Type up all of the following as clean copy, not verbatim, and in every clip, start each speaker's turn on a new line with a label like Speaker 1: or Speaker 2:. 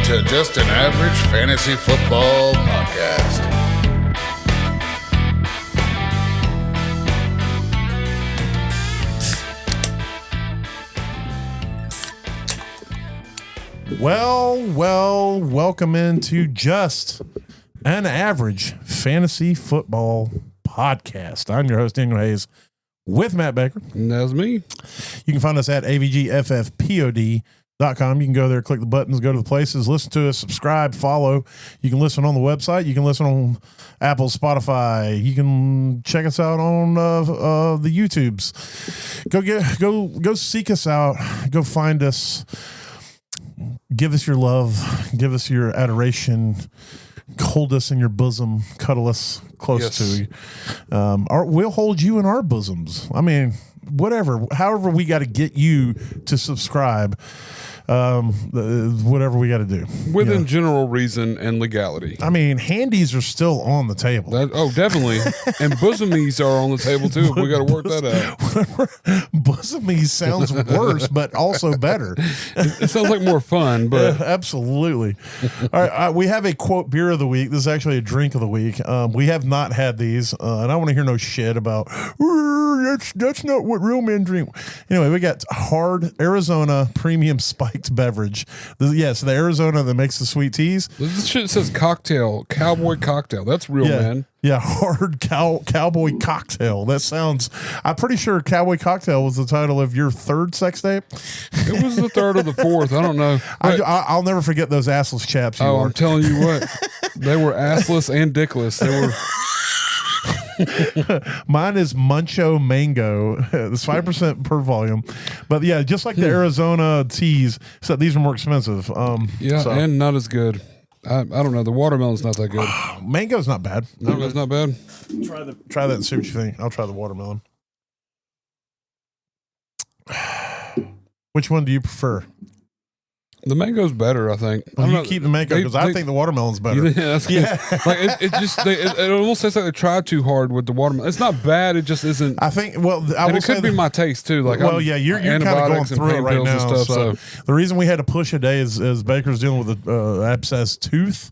Speaker 1: to Just an Average Fantasy Football Podcast.
Speaker 2: Well, welcome into Just an Average Fantasy Football Podcast. I'm your host, Daniel Hayes, with Matt Baker.
Speaker 3: And that's me.
Speaker 2: You can find us at avgffpod.com. You can go there, click the buttons, go to the places, listen to us, subscribe, follow. You can listen on the website. You can listen on Apple, Spotify. You can check us out on the YouTubes. Go seek us out. Go find us. Give us your love. Give us your adoration. Hold us in your bosom. Cuddle us close to you. We'll hold you in our bosoms. I mean, however we got to get you to subscribe. Whatever we got to do
Speaker 3: Within general reason and legality.
Speaker 2: I mean, handies are still on the table.
Speaker 3: Definitely. And bosomies are on the table too. We got to work that out.
Speaker 2: Bosomies sounds worse, but also better.
Speaker 3: It sounds like more fun, but
Speaker 2: absolutely. All right, we have a quote beer of the week. This is actually a drink of the week. We have not had these, and I don't want to hear no shit about that's not what real men drink. Anyway, we got Hard Arizona Premium Spiked Beverage. So the Arizona that makes the sweet teas.
Speaker 3: This shit says cocktail, cowboy cocktail. That's real, man.
Speaker 2: Yeah, Hard Cowboy Cocktail. That sounds. I'm pretty sure Cowboy Cocktail was the title of your third sex tape.
Speaker 3: It was the third or the fourth. I don't know.
Speaker 2: I'll never forget those assless chaps.
Speaker 3: I'm telling you what, they were assless and dickless. They were.
Speaker 2: Mine is Muncho Mango. It's 5% per volume, but yeah, just like the Arizona teas, except these are more expensive.
Speaker 3: And not as good. I don't know. The watermelon's not that good.
Speaker 2: Mango's not bad.
Speaker 3: Mango's not bad.
Speaker 2: Try that and see what you think. I'll try the watermelon. Which one do you prefer?
Speaker 3: The mango's better, I think.
Speaker 2: You keep the mango because I think the watermelon's better.
Speaker 3: Yeah. Like it almost tastes like they tried too hard with the watermelon. It's not bad. It just isn't.
Speaker 2: I think.
Speaker 3: It could be my taste too. Like,
Speaker 2: you're kind of going through it right now. So the reason we had to push a day is Baker's dealing with an abscess tooth.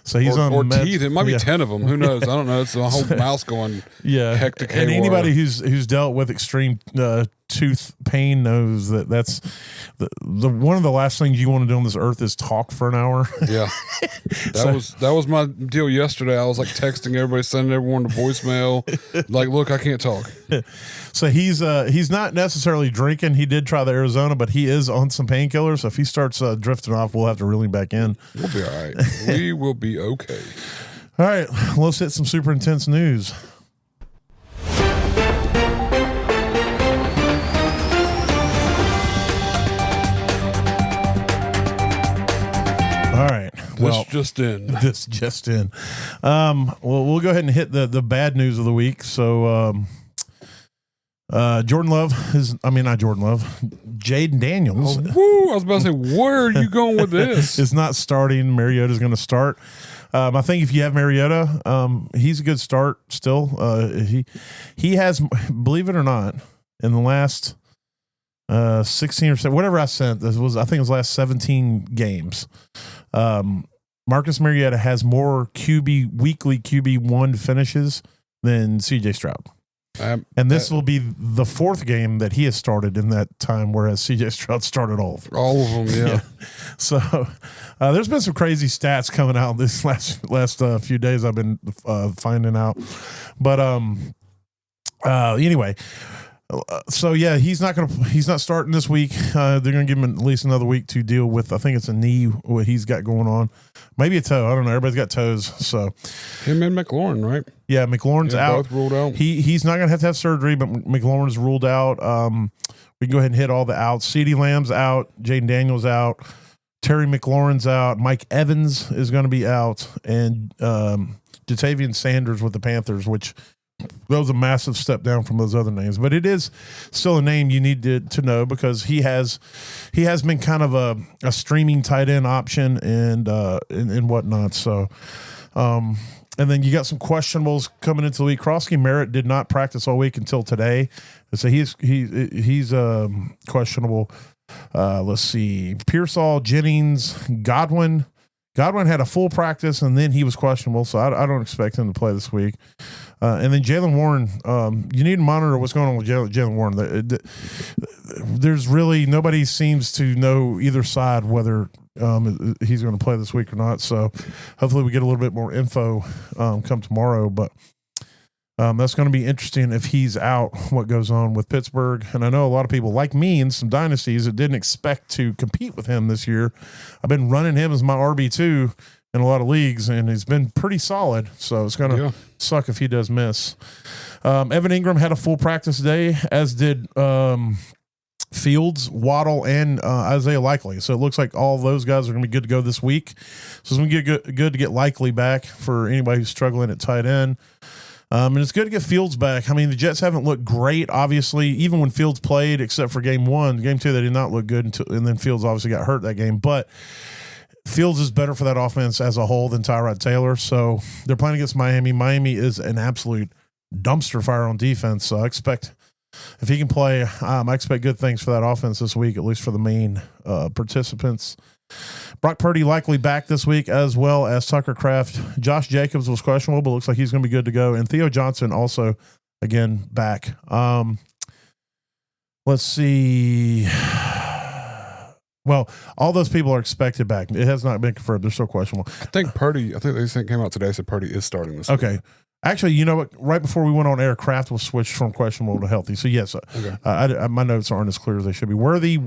Speaker 2: So he's on
Speaker 3: teeth. It might be 10 of them. Who knows? I don't know. It's a whole mouse going. Hectic.
Speaker 2: And anybody who's dealt with extreme tooth pain knows that's the one of the last things you want to do on this earth is talk for an hour.
Speaker 3: Yeah, that was my deal yesterday. I was like texting everybody, sending everyone to voicemail. Like, look, I can't talk.
Speaker 2: So he's not necessarily drinking. He did try the Arizona, but he is on some painkillers. So if he starts drifting off, we'll have to reel him back in.
Speaker 3: We'll be all right. We will be okay.
Speaker 2: All right, let's hit some super intense news. All right.
Speaker 3: This just in.
Speaker 2: We'll go ahead and hit the bad news of the week. So, Jordan Love not Jordan Love. Jaden Daniels.
Speaker 3: I was about to say, where are you going with this?
Speaker 2: Is not starting. Mariota's going to start. I think if you have Mariota, he's a good start still. He has, believe it or not, in the last 16 or so, whatever I sent, I think it was last 17 games. Marcus Mariota has more weekly QB1 finishes than CJ Stroud. And this will be the fourth game that he has started in that time, whereas CJ Stroud started all
Speaker 3: of them. Yeah.
Speaker 2: So there's been some crazy stats coming out this last few days. I've been finding out, but anyway. So yeah, he's not starting this week. They're going to give him at least another week to deal with. I think it's a knee what he's got going on, maybe a toe. I don't know. Everybody's got toes. So
Speaker 3: him and McLaurin, right?
Speaker 2: Yeah, McLaurin's out.
Speaker 3: Both ruled out.
Speaker 2: He's not going to have surgery, but McLaurin's ruled out. We can go ahead and hit all the outs. CeeDee Lamb's out. Jaden Daniels out. Terry McLaurin's out. Mike Evans is going to be out, and Jatavian Sanders with the Panthers, which. That was a massive step down from those other names, but it is still a name you need to know because he has been kind of a streaming tight end option and whatnot. So, and then you got some questionables coming into the week. Krosky Merritt did not practice all week until today, so he's questionable. Let's see, Pearsall, Jennings, Godwin, Godwin had a full practice, and then he was questionable, so I don't expect him to play this week. And then Jaylen Warren, you need to monitor what's going on with Jaylen Warren. There's really nobody seems to know either side whether he's going to play this week or not. So hopefully we get a little bit more info come tomorrow. But that's going to be interesting if he's out, what goes on with Pittsburgh. And I know a lot of people like me in some dynasties that didn't expect to compete with him this year. I've been running him as my RB2 in a lot of leagues, and he's been pretty solid. So it's going to suck if he does miss. Evan Ingram had a full practice day, as did Fields, Waddle, and Isaiah Likely. So it looks like all those guys are going to be good to go this week. So it's going to be good to get Likely back for anybody who's struggling at tight end. And it's good to get Fields back. I mean, the Jets haven't looked great, obviously, even when Fields played, except for game 1. Game 2, they did not look good, and then Fields obviously got hurt that game. But Fields is better for that offense as a whole than Tyrod Taylor. So they're playing against Miami. Miami is an absolute dumpster fire on defense. So I expect if he can play, I expect good things for that offense this week, at least for the main participants. Brock Purdy likely back this week, as well as Tucker Kraft. Josh Jacobs was questionable, but looks like he's going to be good to go. And Theo Johnson also, again, back. Let's see. Well, all those people are expected back. It has not been confirmed. They're still questionable.
Speaker 3: I think they came out today, said Purdy is starting this week.
Speaker 2: Okay. Actually, you know what? Right before we went on air, Kraft was switched from questionable to healthy. So, yes, my notes aren't as clear as they should be. Worthy,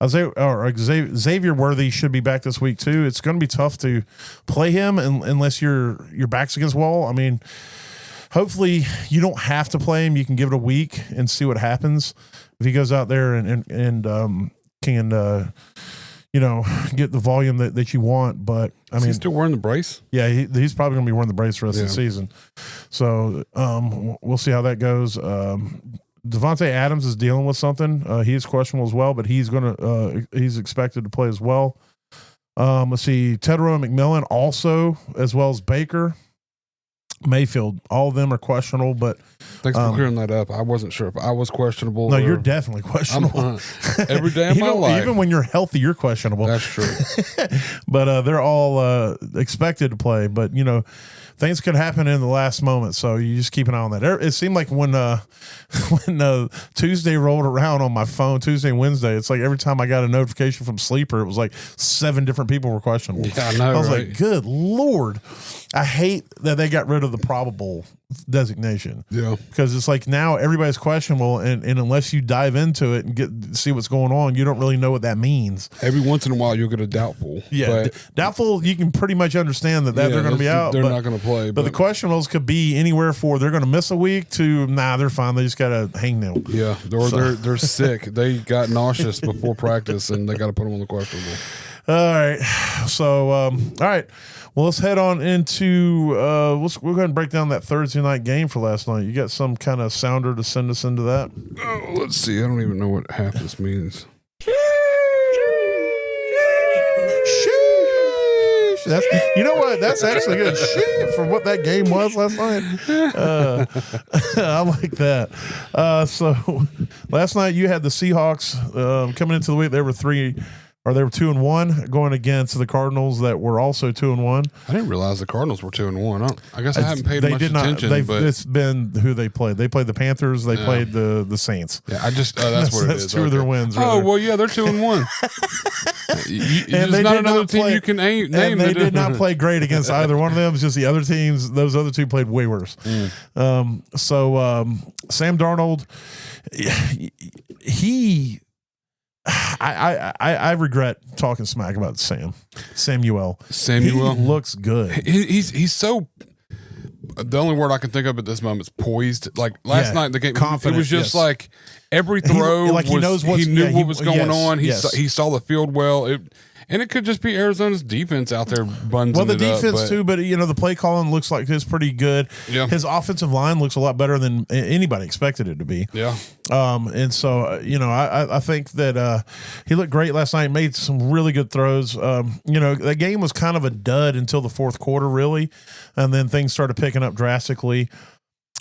Speaker 2: Xavier Worthy should be back this week, too. It's going to be tough to play him unless your back's against the wall. I mean, hopefully you don't have to play him. You can give it a week and see what happens. If he goes out there and can get the volume that you want. But I mean,
Speaker 3: he's still wearing the brace.
Speaker 2: Yeah, he's probably going to be wearing the brace the rest of the season. So we'll see how that goes. Devontae Adams is dealing with something. He is questionable as well, but he's expected to play as well. Let's see, Tedrow and McMillan also, as well as Baker. Mayfield, all of them are questionable, but
Speaker 3: thanks for clearing that up. I wasn't sure if I was questionable.
Speaker 2: No, you're definitely questionable.
Speaker 3: Every day of my life.
Speaker 2: Even when you're healthy, you're questionable.
Speaker 3: That's true.
Speaker 2: But they're all expected to play. But, things could happen in the last moment, so you just keep an eye on that. It seemed like when Tuesday rolled around on my phone, Tuesday and Wednesday, it's like every time I got a notification from Sleeper, it was like 7 different people were questionable.
Speaker 3: Yeah, I know,
Speaker 2: I was like, good Lord. I hate that they got rid of the probable designation.
Speaker 3: Yeah.
Speaker 2: Because it's like now everybody's questionable, and unless you dive into it and see what's going on, you don't really know what that means.
Speaker 3: Every once in a while, you'll get a doubtful.
Speaker 2: Yeah. Doubtful, you can pretty much understand that they're going to be out.
Speaker 3: They're not going to play.
Speaker 2: But the questionables could be anywhere for they're going to miss a week to, they're fine. They just got to hang them.
Speaker 3: Yeah. They're sick. They got nauseous before practice, and they got to put them on the questionable.
Speaker 2: All right. So, all right. Well, let's head on into we'll go ahead and break down that Thursday night game for last night. You got some kind of sounder to send us into that?
Speaker 3: Oh, let's see. I don't even know what half this means.
Speaker 2: You know what? That's actually good shit for what that game was last night. I like that. So last night you had the Seahawks coming into the week. They were 2-1 going against the Cardinals that were also 2-1.
Speaker 3: I didn't realize the Cardinals were 2-1. I guess I haven't paid much attention. But
Speaker 2: it's been who they played. They played the Panthers. They played the Saints.
Speaker 3: Yeah, that's what it is.
Speaker 2: That's 2 of their wins.
Speaker 3: Oh, well, yeah, they're 2-1.
Speaker 2: And
Speaker 3: there's not another team you can name.
Speaker 2: And they did not play great against either one of them. It's just the other teams. Those other 2 played way worse. Sam Darnold, I regret talking smack about Samuel. He looks good.
Speaker 3: He's so. The only word I can think of at this moment is poised. Like last night, the game,
Speaker 2: confident,
Speaker 3: it was just like every throw.
Speaker 2: He knew
Speaker 3: what was going on. He saw the field well. And it could just be Arizona's defense out there bunging
Speaker 2: Well, the
Speaker 3: it
Speaker 2: defense
Speaker 3: up,
Speaker 2: too, but the play calling looks like it's pretty good.
Speaker 3: Yeah.
Speaker 2: His offensive line looks a lot better than anybody expected it to be.
Speaker 3: Yeah.
Speaker 2: And so, I think that he looked great last night, made some really good throws. The game was kind of a dud until the fourth quarter, really. And then things started picking up drastically.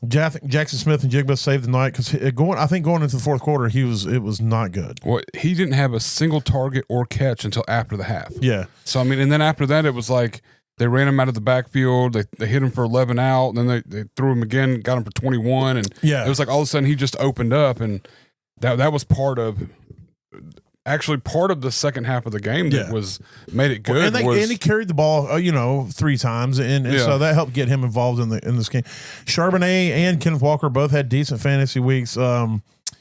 Speaker 2: Jackson Smith and Jigba saved the night because I think going into the fourth quarter, it was not good.
Speaker 3: Well, he didn't have a single target or catch until after the half.
Speaker 2: Yeah.
Speaker 3: So, I mean, and then after that, it was like they ran him out of the backfield. They hit him for 11 out, and then they threw him again, got him for 21. And
Speaker 2: yeah,
Speaker 3: it was like all of a sudden he just opened up, and that was part of the second half of the game that was made it good.
Speaker 2: And he carried the ball, 3 times, and so that helped get him involved in this game. Charbonnet and Kenneth Walker both had decent fantasy weeks.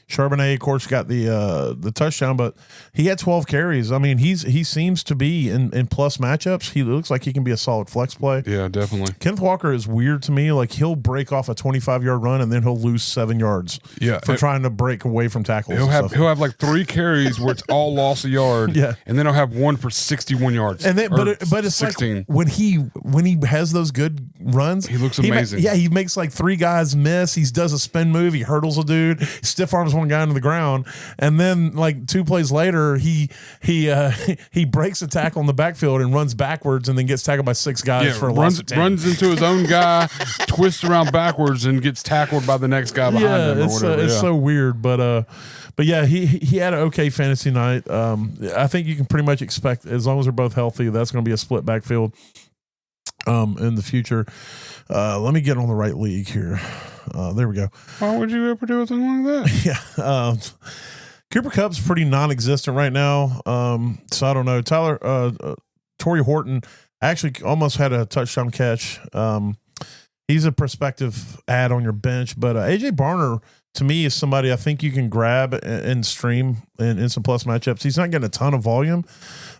Speaker 2: Charbonnet, of course, got the touchdown, but he had 12 carries. I mean, he seems to be in plus matchups. He looks like he can be a solid flex play.
Speaker 3: Yeah, definitely.
Speaker 2: Kenneth Walker is weird to me. Like, he'll break off a 25-yard run and then he'll lose 7 yards. For trying to break away from tackles.
Speaker 3: He'll have like 3 carries where it's all loss a yard.
Speaker 2: Yeah,
Speaker 3: and then he'll have one for 61 yards.
Speaker 2: And then, but it's 16. Like when he has those good runs,
Speaker 3: he looks amazing.
Speaker 2: He makes like 3 guys miss. He does a spin move. He hurdles a dude. Stiff arms one guy into the ground, and then like 2 plays later, he breaks a tackle in the backfield and runs backwards, and then gets tackled by 6 guys for a loss of 10.
Speaker 3: Runs into his own guy, twists around backwards, and gets tackled by the next guy behind him. Or whatever.
Speaker 2: It's so weird, but yeah, he had an okay fantasy night. I think you can pretty much expect, as long as they're both healthy, that's going to be a split backfield in the future. Let me get on the right league here. There we go.
Speaker 3: Why would you ever do a thing like that?
Speaker 2: Yeah. Cooper Kupp's pretty non-existent right now. So I don't know. Torrey Horton actually almost had a touchdown catch. He's a prospective ad on your bench, but AJ Barner to me is somebody I think you can grab and stream in some plus matchups. He's not getting a ton of volume,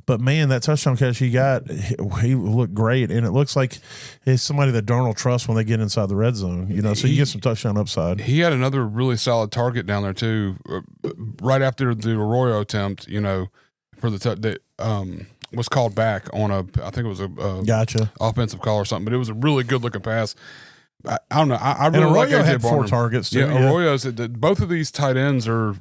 Speaker 2: but man, that touchdown catch he got, he looked great, and it looks like it's somebody that Darnold trusts when they get inside the red zone. So you get some touchdown upside.
Speaker 3: He had another really solid target down there too, right after the Arroyo attempt. For that was called back on I think it was a offensive call or something, but it was a really good looking pass. I don't know. I really like AJ
Speaker 2: had
Speaker 3: Barner.
Speaker 2: 4 targets too.
Speaker 3: Yeah, Arroyo's. Both of these tight ends are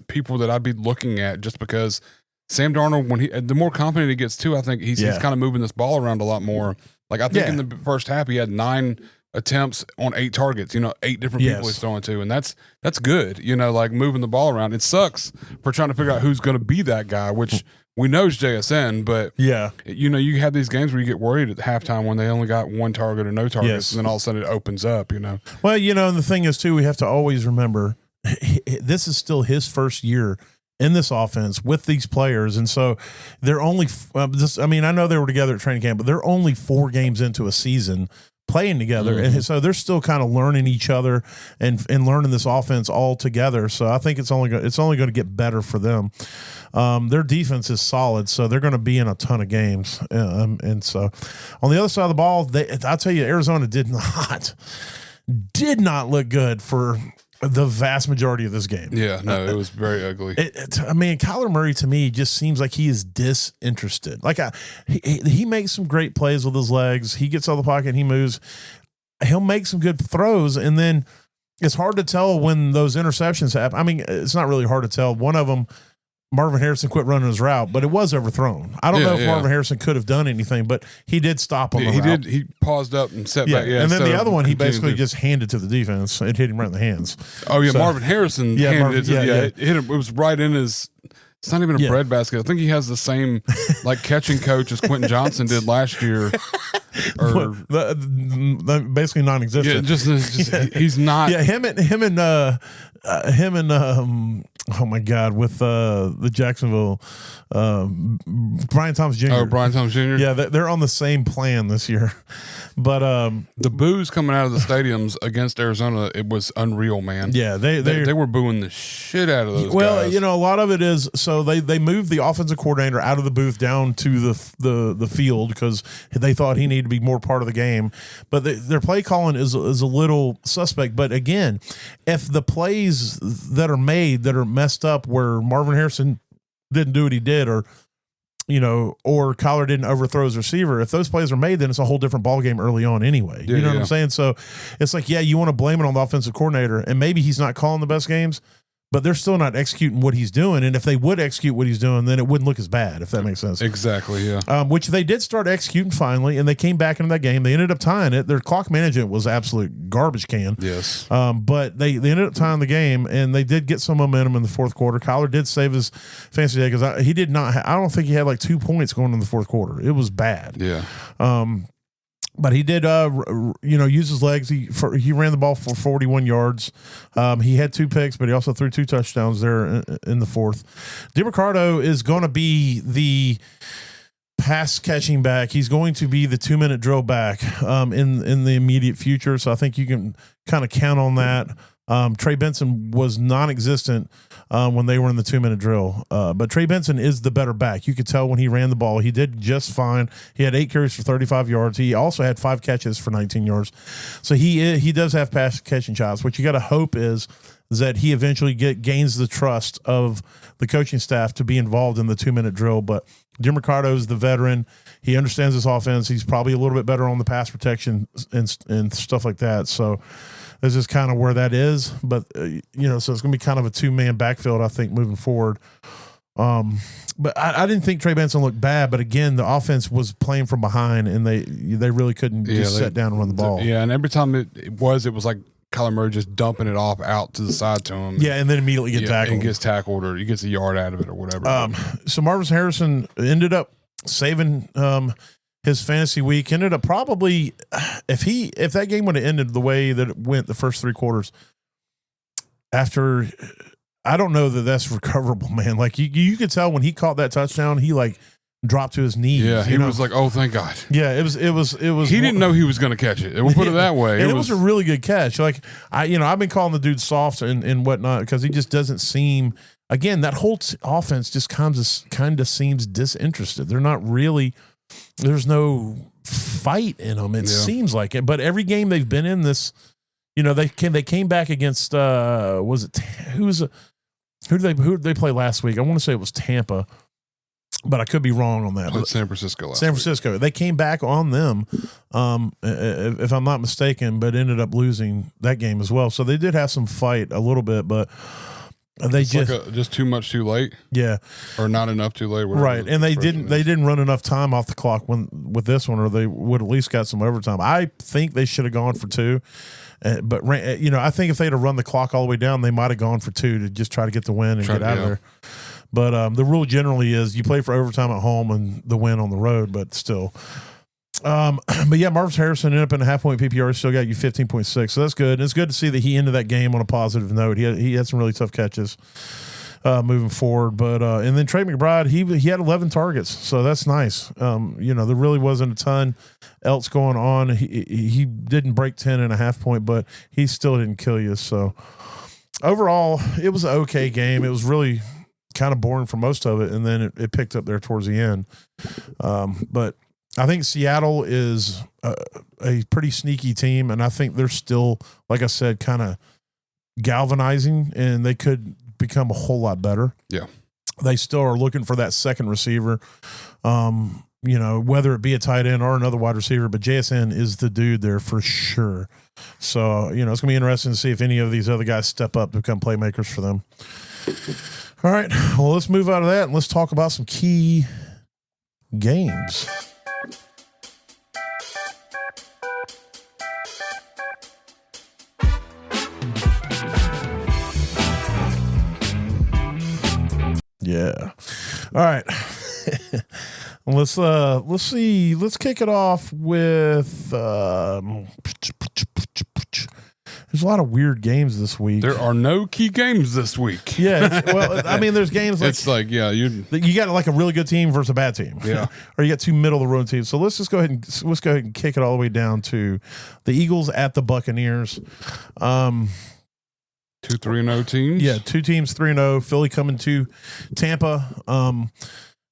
Speaker 3: people that I'd be looking at just because Sam Darnold, the more confident he gets too, I think he's kind of moving this ball around a lot more. Like I think in the first half he had 9 attempts on 8 targets. 8 different people he's throwing to, and that's good. Like moving the ball around. It sucks for trying to figure out who's going to be that guy, which we know is JSN. But you have these games where you get worried at halftime when they only got 1 target or no targets, and then all of a sudden it opens up.
Speaker 2: Well, and the thing is too, we have to always remember this is still his first year in this offense with these players, and so they're only. I know they were together at training camp, but they're only 4 games into a season playing together, and so they're still kind of learning each other and learning this offense all together. So I think it's only going to get better for them. Their defense is solid, so they're going to be in a ton of games. And so on the other side of the ball, I'll tell you, Arizona did not look good for the vast majority of this game.
Speaker 3: Yeah, no, it was very ugly.
Speaker 2: Kyler Murray to me just seems like he is disinterested. Like he makes some great plays with his legs. He gets out of the pocket, he moves. He'll make some good throws, and then it's hard to tell when those interceptions happen. I mean, it's not really hard to tell. One of them, Marvin Harrison quit running his route, but it was overthrown. I don't know if Marvin Harrison could have done anything, but he did stop on the route.
Speaker 3: He paused up and set back.
Speaker 2: And then the other one, he basically just handed to the defense. It hit him right in the hands.
Speaker 3: Oh, yeah, so, Marvin Harrison handed it hit him. It was right in his – it's not even a bread basket. I think he has the same catching coach as Quentin Johnson did last year. Or
Speaker 2: basically non-existent.
Speaker 3: Yeah, just he's not.
Speaker 2: Yeah, him and oh my God, with the Jacksonville, Brian Thomas Jr.
Speaker 3: Oh, Brian Thomas Jr.
Speaker 2: Yeah, they're on the same plan this year. But
Speaker 3: the boos coming out of the stadiums against Arizona, it was unreal, man.
Speaker 2: Yeah, they
Speaker 3: were booing the shit out of those guys.
Speaker 2: Well, a lot of it is so they moved the offensive coordinator out of the booth down to the field because they thought he needed to be more part of the game. But their play calling is a little suspect. But again, if the plays that are made that are messed up where Marvin Harrison didn't do what he did, or Kyler didn't overthrow his receiver, if those plays are made, then it's a whole different ballgame early on anyway. You know what I'm saying? So it's like, you want to blame it on the offensive coordinator, and maybe he's not calling the best games, but they're still not executing what he's doing. And if they would execute what he's doing, then it wouldn't look as bad, if that makes sense.
Speaker 3: Exactly, yeah.
Speaker 2: Which they did start executing finally, and they came back into that game. They ended up tying it. Their clock management was absolute garbage can.
Speaker 3: Yes.
Speaker 2: But they ended up tying the game, and they did get some momentum in the fourth quarter. Kyler did save his fantasy day because he did not. I don't think he had like 2 points going in the fourth quarter. It was bad.
Speaker 3: Yeah.
Speaker 2: But he did, use his legs. He ran the ball for 41 yards. He had 2 picks, but he also threw 2 touchdowns there in the fourth. DeRicardo is going to be the pass catching back. He's going to be the 2-minute drill back in the immediate future. So I think you can kind of count on that. Trey Benson was non-existent when they were in the 2-minute drill. But Trey Benson is the better back. You could tell when he ran the ball, he did just fine. He had 8 carries for 35 yards. He also had 5 catches for 19 yards. So he does have pass catching chops. What you got to hope is that he eventually gains the trust of the coaching staff to be involved in the 2-minute drill. But Jim Ricardo is the veteran. He understands this offense. He's probably a little bit better on the pass protection and stuff like that. So this is kind of where that is. But, so it's going to be kind of a 2-man backfield, I think, moving forward. But I didn't think Trey Benson looked bad. But, again, the offense was playing from behind, and they really couldn't just sit down and run the ball.
Speaker 3: Yeah, and every time it was like Kyler Murray just dumping it off out to the side to him.
Speaker 2: Yeah, and then immediately get tackled.
Speaker 3: And gets tackled or he gets a yard out of it or whatever.
Speaker 2: So Marvin Harrison ended up saving his fantasy week. Ended up probably if that game would have ended the way that it went the first 3 quarters, after I don't know that that's recoverable, man. Like you could tell when he caught that touchdown, he like dropped to his knees.
Speaker 3: Yeah, he was like, "Oh, thank God."
Speaker 2: Yeah, it was.
Speaker 3: He didn't know he was going to catch it. We'll put it that way.
Speaker 2: And it was a really good catch. Like I've been calling the dude soft and whatnot because he just doesn't seem. Again, that whole offense just kind of seems disinterested. They're not really. There's no fight in them. It seems like it. But every game they've been in this, they came back against. Who did they play last week? I want to say it was Tampa. But I could be wrong on that.
Speaker 3: San Francisco
Speaker 2: San Francisco. They came back on them, if I'm not mistaken, but ended up losing that game as well. So they did have some fight a little bit, but they
Speaker 3: just too much too late.
Speaker 2: Yeah.
Speaker 3: Or not enough too late.
Speaker 2: Right. And they didn't run enough time off the clock with this one, or they would at least got some overtime. I think they should have gone for 2. But I think if they'd have run the clock all the way down, they might have gone for 2 to just try to get the win and get out of there. But the rule generally is you play for overtime at home and the win on the road, but still. But yeah, Marvin Harrison ended up in a half-point PPR. Still got you 15.6, so that's good. And it's good to see that he ended that game on a positive note. He had some really tough catches moving forward. But and then Trey McBride, he had 11 targets, so that's nice. There really wasn't a ton else going on. He didn't break 10.5 point, but he still didn't kill you. So overall, it was an okay game. It was really kind of boring for most of it, and then it picked up there towards the end. But I think Seattle is a pretty sneaky team, and I think they're still, like I said, kind of galvanizing, and they could become a whole lot better.
Speaker 3: Yeah.
Speaker 2: They still are looking for that second receiver, whether it be a tight end or another wide receiver, but JSN is the dude there for sure. So, it's going to be interesting to see if any of these other guys step up to become playmakers for them. All right, well, let's move out of that and let's talk about some key games. Yeah. All right. Let's see. Let's kick it off with there's a lot of weird games this week.
Speaker 3: There are no key games this week.
Speaker 2: Yeah. There's games like
Speaker 3: it's like, you
Speaker 2: got like a really good team versus a bad team.
Speaker 3: Yeah.
Speaker 2: Or you got 2 middle of the road teams. So let's go ahead and kick it all the way down to the Eagles at the Buccaneers.
Speaker 3: 2 3-0 teams.
Speaker 2: Yeah, 2 teams 3-0. Philly coming to Tampa.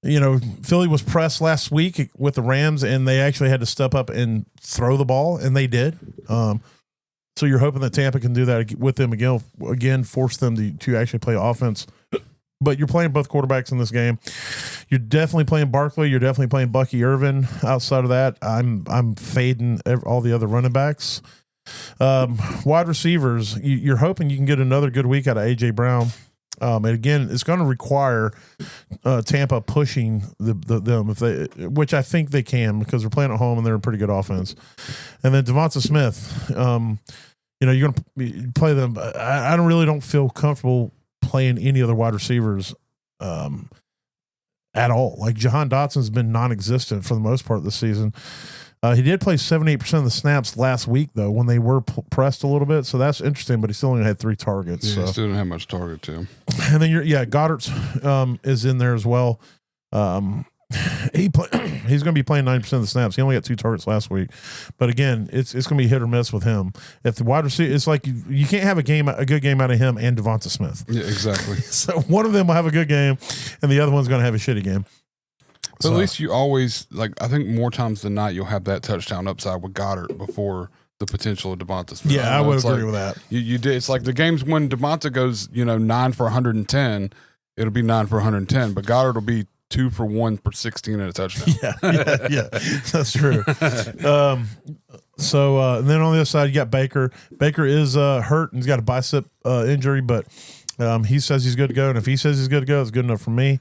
Speaker 2: Philly was pressed last week with the Rams, and they actually had to step up and throw the ball, and they did. So you're hoping that Tampa can do that with them again, force them to actually play offense. But you're playing both quarterbacks in this game. You're definitely playing Barkley. You're definitely playing Bucky Irvin. Outside of that, I'm fading all the other running backs. Wide receivers, you're hoping you can get another good week out of A.J. Brown. And again, it's going to require Tampa pushing them which I think they can because they're playing at home and they're a pretty good offense. And then Devonta Smith, you're going to play them. I don't feel comfortable playing any other wide receivers at all. Like Jahan Dotson's been non-existent for the most part of the season. He did play 78% of the snaps last week, though, when they were pressed a little bit. So that's interesting, but he still only had 3 targets.
Speaker 3: Yeah, he still didn't have much target, too.
Speaker 2: And then, Goddard's is in there as well. He's going to be playing 90% of the snaps. He only got 2 targets last week. But, again, it's going to be hit or miss with him. If the wide receiver – it's like you can't have a good game out of him and Devonta Smith.
Speaker 3: Yeah, exactly.
Speaker 2: So one of them will have a good game, and the other one's going to have a shitty game.
Speaker 3: But at least you always, I think more times than not, you'll have that touchdown upside with Goddard before the potential of Devonta Smith.
Speaker 2: Yeah, I would agree with that.
Speaker 3: You did. It's like the games when Devonta goes, 9 for 110, it'll be 9 for 110, but Goddard will be 2 for 1 for 16 and a touchdown.
Speaker 2: Yeah, that's true. So and then on the other side, you got Baker. Baker is hurt and he's got a bicep injury, but he says he's good to go. And if he says he's good to go, it's good enough for me.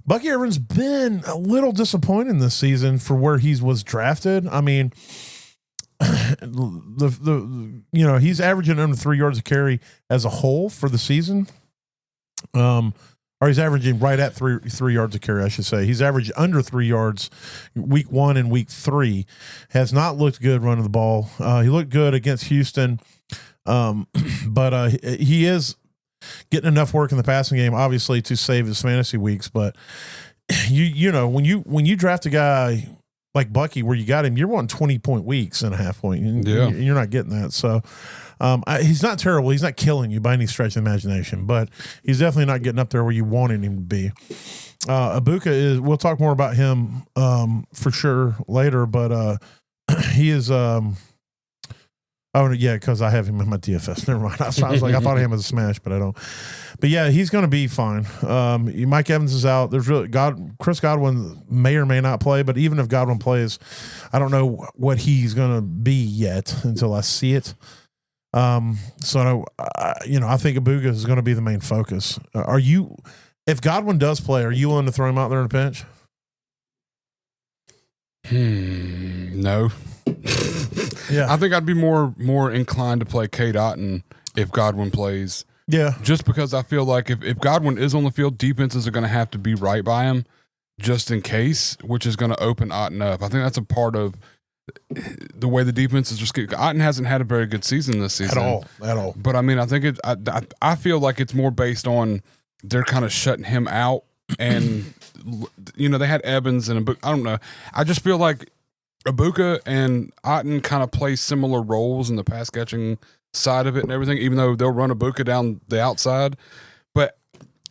Speaker 2: Bucky Irvin's been a little disappointing this season for where he was drafted. I mean, he's averaging under 3 yards a carry as a whole for the season. Or he's averaging right at 3 yards a carry, I should say. He's averaged under 3 yards week 1 and week 3. Has not looked good running the ball. He looked good against Houston. But he is getting enough work in the passing game, obviously, to save his fantasy weeks. But when you draft a guy like Bucky, where you got him, you're wanting 20-point weeks and a half point. You're not getting that. So he's not terrible. He's not killing you by any stretch of the imagination, but he's definitely not getting up there where you wanted him to be. Ibuka is. We'll talk more about him for sure later, but he is. Oh, yeah, because I have him in my DFS. Never mind. I was like, I thought of him as a smash, but I don't. But, yeah, he's going to be fine. Mike Evans is out. Chris Godwin may or may not play, but even if Godwin plays, I don't know what he's going to be yet until I see it. I think Ibuka is going to be the main focus. If Godwin does play, are you willing to throw him out there in a pinch?
Speaker 3: No.
Speaker 2: Yeah,
Speaker 3: I think I'd be more inclined to play Cade Otton if Godwin plays.
Speaker 2: Yeah,
Speaker 3: just because I feel like if Godwin is on the field, defenses are going to have to be right by him just in case, which is going to open Otton up. I think that's a part of the way the defense is just. Otton hasn't had a very good season this season
Speaker 2: at all.
Speaker 3: But I mean, I think I feel like it's more based on they're kind of shutting him out, and they had Evans and I don't know. I just feel like Ibuka and Otton kind of play similar roles in the pass catching side of it and everything, even though they'll run Ibuka down the outside. But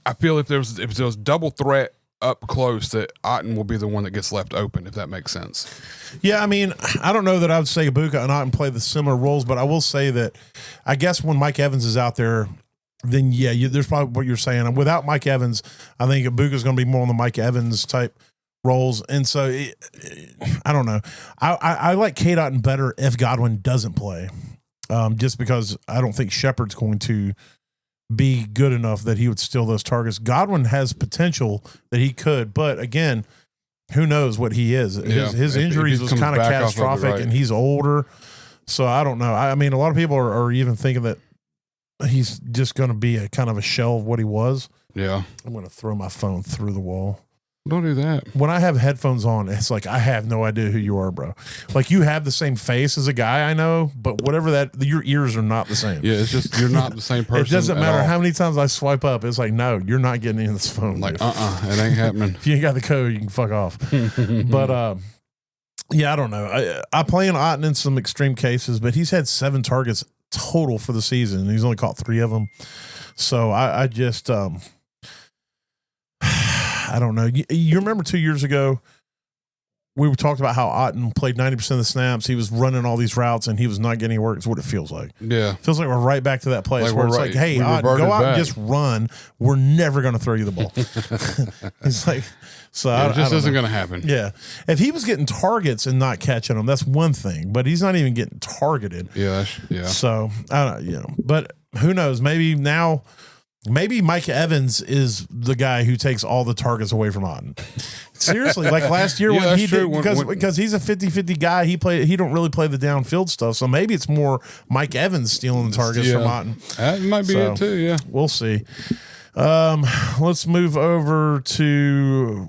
Speaker 3: I feel if there was double threat up close, that Otton will be the one that gets left open, if that makes sense.
Speaker 2: Yeah, I mean, I don't know that I would say Ibuka and Otton play the similar roles, but I will say that I guess when Mike Evans is out there, then there's probably what you're saying. And without Mike Evans, I think Ibuka is going to be more on the Mike Evans type roles. And so I don't know. I like Cade Otton better if Godwin doesn't play, just because I don't think Shepard's going to be good enough that he would steal those targets. Godwin has potential that he could, but again, who knows what he is. His injuries was kind of catastrophic, and he's older. So I don't know. I mean, a lot of people are even thinking that he's just going to be a kind of a shell of what he was.
Speaker 3: Yeah.
Speaker 2: I'm going to throw my phone through the wall.
Speaker 3: Don't do that.
Speaker 2: When I have headphones on, it's like I have no idea who you are, bro. Like you have the same face as a guy I know, but your ears are not the same.
Speaker 3: Yeah, it's just you're not the same person.
Speaker 2: It doesn't matter how many times I swipe up. It's like, no, you're not getting in this phone.
Speaker 3: Like, it ain't happening.
Speaker 2: If you ain't got the code, you can fuck off. But yeah, I don't know. I play in Otton in some extreme cases, but he's had 7 targets total for the season. He's only caught 3 of them. So I just I don't know. You remember 2 years ago we talked about how Otten played 90% of the snaps. He was running all these routes and he was not getting any work. It's what it feels like.
Speaker 3: Yeah.
Speaker 2: Feels like we're right back to that place where it's like, hey, Otten, go out and just run. We're never going to throw you the ball. It's like, so
Speaker 3: it just isn't going to happen.
Speaker 2: Yeah. If he was getting targets and not catching them, that's one thing, but he's not even getting targeted.
Speaker 3: Yeah. Yeah.
Speaker 2: So I don't, but who knows? Maybe Mike Evans is the guy who takes all the targets away from Otten. Seriously, like last year when he did, because he's a 50-50 guy, he don't really play the downfield stuff. So maybe it's more Mike Evans stealing the targets from Otten.
Speaker 3: That might be it too, yeah.
Speaker 2: We'll see. Let's move over to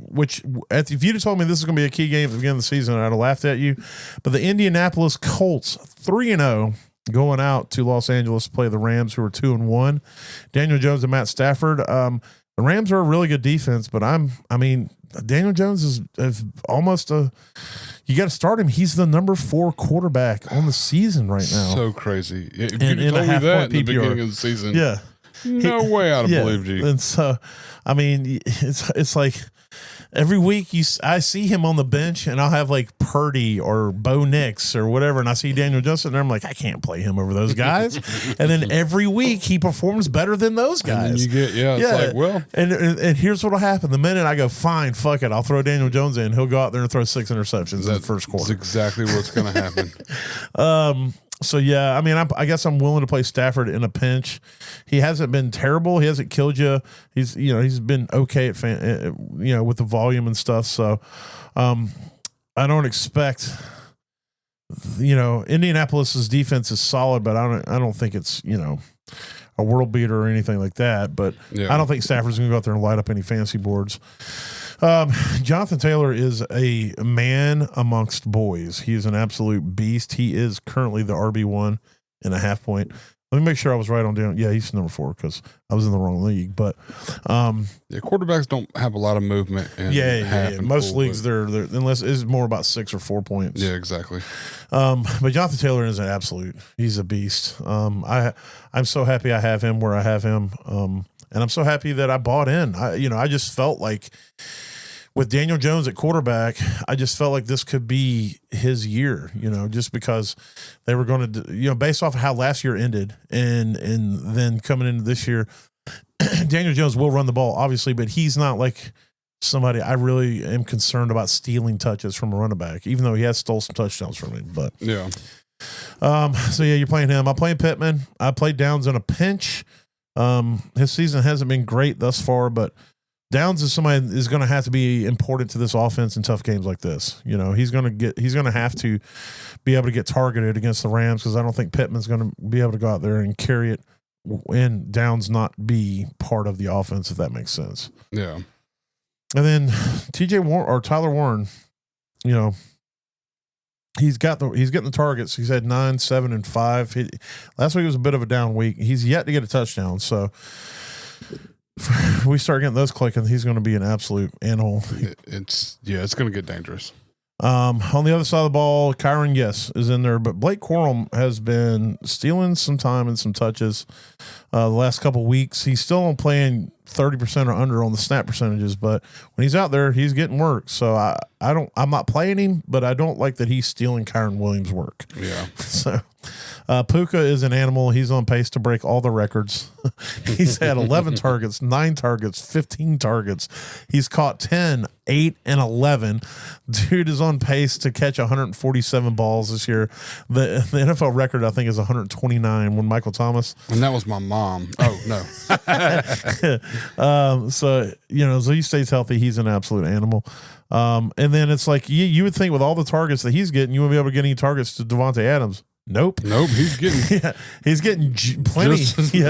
Speaker 2: if you'd have told me this is going to be a key game at the beginning of the season, I'd have laughed at you. But the Indianapolis Colts 3-0 going out to Los Angeles to play the Rams, who are 2-1. Daniel Jones and Matt Stafford. The Rams are a really good defense, but Daniel Jones is almost you got to start him. He's the number 4 quarterback on the season right now.
Speaker 3: So crazy. If you
Speaker 2: and
Speaker 3: told me that in the
Speaker 2: PPR.
Speaker 3: beginning of the season.
Speaker 2: Yeah.
Speaker 3: No way I'd have believed you.
Speaker 2: And so, it's like every week I see him on the bench and I'll have like Purdy or Bo Nix or whatever. And I see Daniel Jones and I'm like, I can't play him over those guys. And then every week he performs better than those guys.
Speaker 3: And then you get, it's like, well.
Speaker 2: And here's what'll happen. The minute I go, fine, fuck it, I'll throw Daniel Jones in. He'll go out there and throw 6 interceptions in the first quarter.
Speaker 3: That's exactly what's going to happen.
Speaker 2: So yeah, I guess I'm willing to play Stafford in a pinch. He hasn't been terrible. He hasn't killed you. He's been okay at with the volume and stuff. So, I don't expect. Indianapolis's defense is solid, but I don't think it's a world beater or anything like that. But I don't think Stafford's going to go out there and light up any fantasy boards. Jonathan Taylor is a man amongst boys. He is an absolute beast. He is currently the RB1.5 point. Let me make sure I was right on down. Yeah, he's number 4 because I was in the wrong league. But
Speaker 3: quarterbacks don't have a lot of movement.
Speaker 2: Yeah. Most leagues they're unless it's more about 6 or 4 points.
Speaker 3: Yeah, exactly.
Speaker 2: But Jonathan Taylor is an absolute. He's a beast. I'm so happy I have him where I have him. And I'm so happy that I bought in. I just felt like with Daniel Jones at quarterback, I just felt like this could be his year, just because they were going to, based off of how last year ended and then coming into this year, Daniel Jones will run the ball, obviously, but he's not like somebody I really am concerned about stealing touches from a running back, even though he has stole some touchdowns from him. But
Speaker 3: yeah.
Speaker 2: So yeah, you're playing him. I'm playing Pittman. I played Downs in a pinch. His season hasn't been great thus far, but Downs is somebody is going to have to be important to this offense in tough games like this. He's going to have to be able to get targeted against the Rams because I don't think Pittman's going to be able to go out there and carry it and Downs not be part of the offense, if that makes sense.
Speaker 3: Yeah.
Speaker 2: And then Tyler Warren, he's getting the targets. He's had 9, 7, and 5. Last week was a bit of a down week. He's yet to get a touchdown. So if we start getting those clicking, he's going to be an absolute animal.
Speaker 3: It's going to get dangerous.
Speaker 2: On the other side of the ball, Kyron, is in there, but Blake Corum has been stealing some time and some touches the last couple of weeks. He's still playing 30% or under on the snap percentages, but when he's out there, he's getting work. So I'm not playing him, but I don't like that he's stealing Kyron Williams' work.
Speaker 3: Yeah.
Speaker 2: So Puka is an animal. He's on pace to break all the records. He's had 11 targets, 9 targets, 15 targets. He's caught 10, 8, and 11. Dude is on pace to catch 147 balls this year. The NFL record, I think, is 129 when Michael Thomas.
Speaker 3: And that was my mom. Oh, no.
Speaker 2: So he stays healthy. He's an absolute animal. And then it's like you would think with all the targets that he's getting, you wouldn't be able to get any targets to Devontae Adams. Nope.
Speaker 3: He's getting
Speaker 2: he's getting plenty.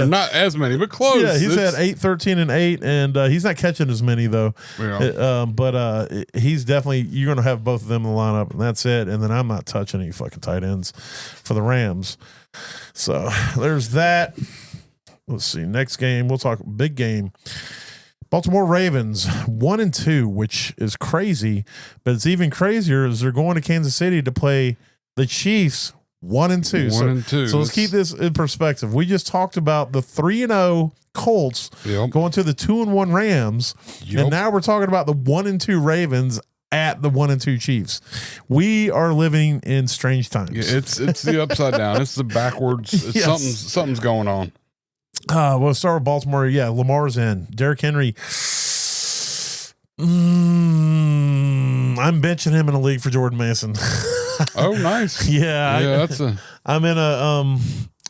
Speaker 3: Not as many, but close.
Speaker 2: Yeah, he's had 8, 13, and 8, and he's not catching as many though.
Speaker 3: Yeah.
Speaker 2: But he's definitely you're going to have both of them in the lineup, and that's it. And then I'm not touching any fucking tight ends for the Rams. So there's that. Let's see. Next game, we'll talk big game. Baltimore Ravens 1-2, which is crazy, but it's even crazier as they're going to Kansas City to play the Chiefs 1-2.
Speaker 3: 1-2.
Speaker 2: So let's keep this in perspective. We just talked about the 3-0 Colts going to the 2-1 Rams, and now we're talking about the 1-2 Ravens at the 1-2 Chiefs. We are living in strange times.
Speaker 3: Yeah, it's the upside down. It's the backwards. It's
Speaker 2: Yes.
Speaker 3: something's going on.
Speaker 2: We'll start with Baltimore. Yeah, Lamar's in. Derrick Henry. I'm benching him in a league for Jordan Mason.
Speaker 3: Oh, nice.
Speaker 2: Yeah,
Speaker 3: that's a.
Speaker 2: I'm in a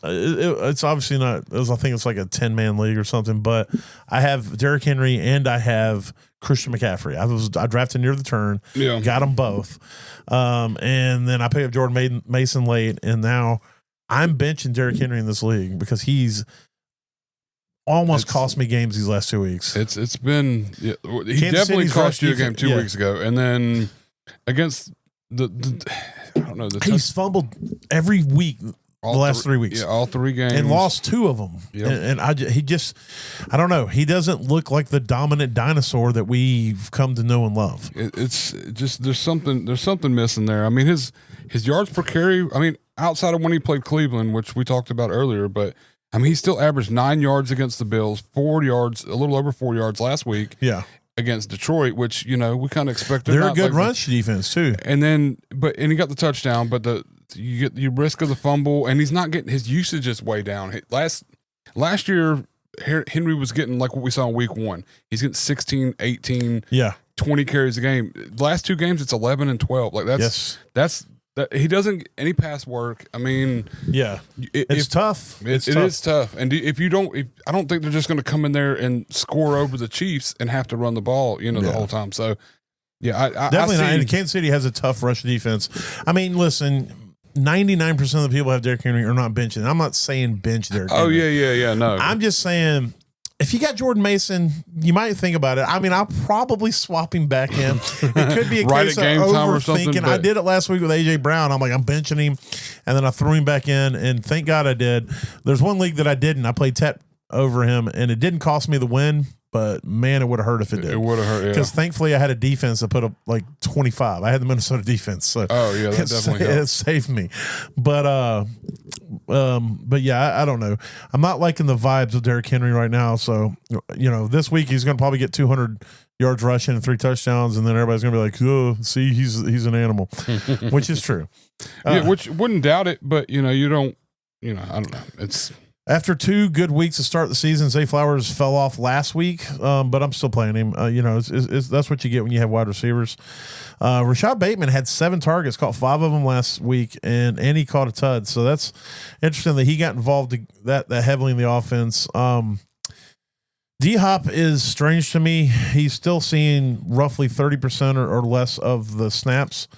Speaker 2: it's obviously not. I think it's like a 10-man league or something. But I have Derrick Henry and I have Christian McCaffrey. I drafted near the turn.
Speaker 3: Yeah.
Speaker 2: Got them both. And then I picked up Jordan Mason late, and now I'm benching Derrick Henry in this league because he's almost cost me games these last 2 weeks.
Speaker 3: It's been he
Speaker 2: Kansas
Speaker 3: definitely
Speaker 2: City's
Speaker 3: cost you a game
Speaker 2: defense,
Speaker 3: 2 weeks ago, and then against the I don't know
Speaker 2: He's fumbled every week the last 3 weeks.
Speaker 3: Yeah, all 3 games
Speaker 2: and lost 2 of them.
Speaker 3: Yep.
Speaker 2: And I don't know. He doesn't look like the dominant dinosaur that we've come to know and love.
Speaker 3: It's just there's something missing there. I mean his yards per carry. I mean outside of when he played Cleveland, which we talked about earlier, but I mean he still averaged 9 yards against the Bills, 4 yards, a little over 4 yards last week.
Speaker 2: Yeah.
Speaker 3: Against Detroit, which we kind of expected.
Speaker 2: They're a good rush defense too.
Speaker 3: And then, and he got the touchdown, but you get the risk of the fumble, and he's not getting his usage is way down. Last year, Henry was getting like what we saw in week 1. He's getting 16, 18, 20 carries a game. Last 2 games, it's 11 and 12. Like that's he doesn't get any pass work. I mean,
Speaker 2: it's tough.
Speaker 3: It is tough. And I don't think they're just going to come in there and score over the Chiefs and have to run the ball, the whole time. So, I
Speaker 2: definitely not. And Kansas City has a tough rush defense. I mean, listen, 99% of the people who have Derrick Henry are not benching. I'm not saying bench Derrick Henry.
Speaker 3: Oh, yeah. No.
Speaker 2: I'm just saying, if you got Jordan Mason, you might think about it. I mean, I'll probably swap him back in. It could be a case of overthinking. I did it last week with A.J. Brown. I'm like, I'm benching him, and then I threw him back in, and thank God I did. There's one league that I didn't. I played Tet over him, and it didn't cost me the win, but man, it would have hurt if it did.
Speaker 3: It would have hurt, yeah.
Speaker 2: Because thankfully I had a defense that put up like 25. I had the Minnesota defense, so
Speaker 3: that definitely helped.
Speaker 2: It saved me. But yeah, I don't know. I'm not liking the vibes of Derrick Henry right now. So this week he's going to probably get 200 yards rushing and 3 touchdowns, and then everybody's going to be like, "Oh, see, he's an animal," which is true.
Speaker 3: Which wouldn't doubt it, but you don't. I don't know. It's.
Speaker 2: After 2 good weeks to start the season, Zay Flowers fell off last week, but I'm still playing him. That's what you get when you have wide receivers. Rashad Bateman had 7 targets, caught 5 of them last week, and he caught a tud. So that's interesting that he got involved that heavily in the offense. D-Hop is strange to me. He's still seeing roughly 30% or less of the snaps.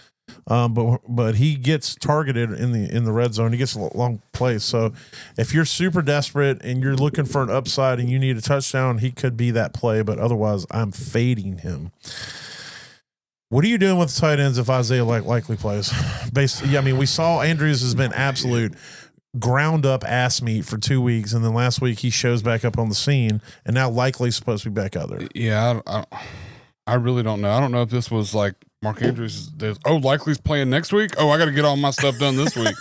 Speaker 2: But he gets targeted in the red zone. He gets a long plays. So if you're super desperate and you're looking for an upside and you need a touchdown, he could be that play. But otherwise, I'm fading him. What are you doing with the tight ends if Isaiah Likely plays? We saw Andrews has been absolute ground up ass meat for 2 weeks, and then last week he shows back up on the scene, and now Likely's supposed to be back out there.
Speaker 3: Yeah, I really don't know. I don't know if this was like Mark Andrews. Likely's playing next week. I got to get all my stuff done this week.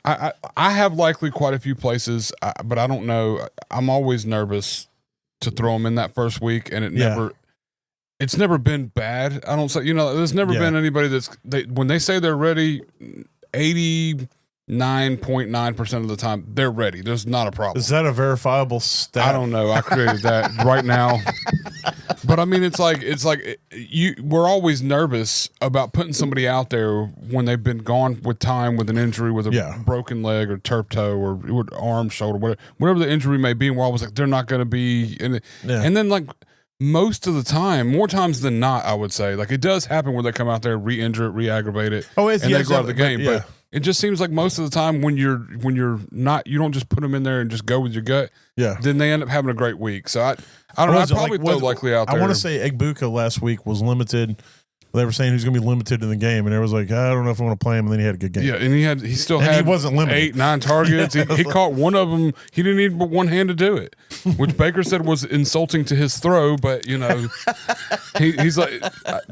Speaker 3: I have Likely quite a few places, but I don't know. I'm always nervous to throw him in that first week, and it's never been bad. I don't say there's never been anybody when they say they're ready, 89.9% of the time they're ready. There's not a problem.
Speaker 2: Is that a verifiable stat?
Speaker 3: I don't know. I created that right now. But I mean, it's like we're always nervous about putting somebody out there when they've been gone with time, with an injury, with a broken leg or turf toe or arm, shoulder, whatever the injury may be. And we're always like, they're not going to be. And then like most of the time, more times than not, I would say, like it does happen where they come out there, re-injure it, re-aggravate it, and they go out of the game. But it just seems like most of the time when you're not, you don't just put them in there and just go with your gut. Yeah. Then they end up having a great week. So I don't know. I probably throw Likely out there.
Speaker 2: I want to say Egbuka last week was limited. They were saying he was going to be limited in the game, and it was like, I don't know if I want to play him. And then he had a good game.
Speaker 3: Yeah, and he wasn't limited. 8-9 targets. He caught one of them. He didn't need but one hand to do it, which Baker said was insulting to his throw. But he's like,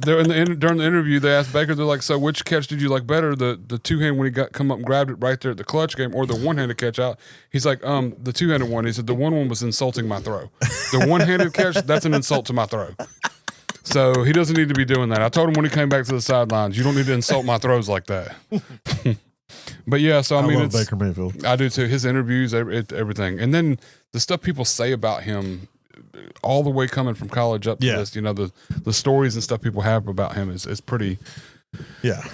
Speaker 3: during the interview, they asked Baker, they're like, so which catch did you like better, the two hand when he come up and grabbed it right there at the clutch game, or the one handed catch out? He's like, the 2-handed one. He said the one was insulting my throw. The 1-handed catch, that's an insult to my throw. So he doesn't need to be doing that. I told him when he came back to the sidelines, you don't need to insult my throws like that. But yeah, so I mean,
Speaker 2: love Baker Mayfield.
Speaker 3: I do too. His interviews, everything, and then the stuff people say about him, all the way coming from college up to this, you know, the stories and stuff people have about him is pretty.
Speaker 2: Yeah,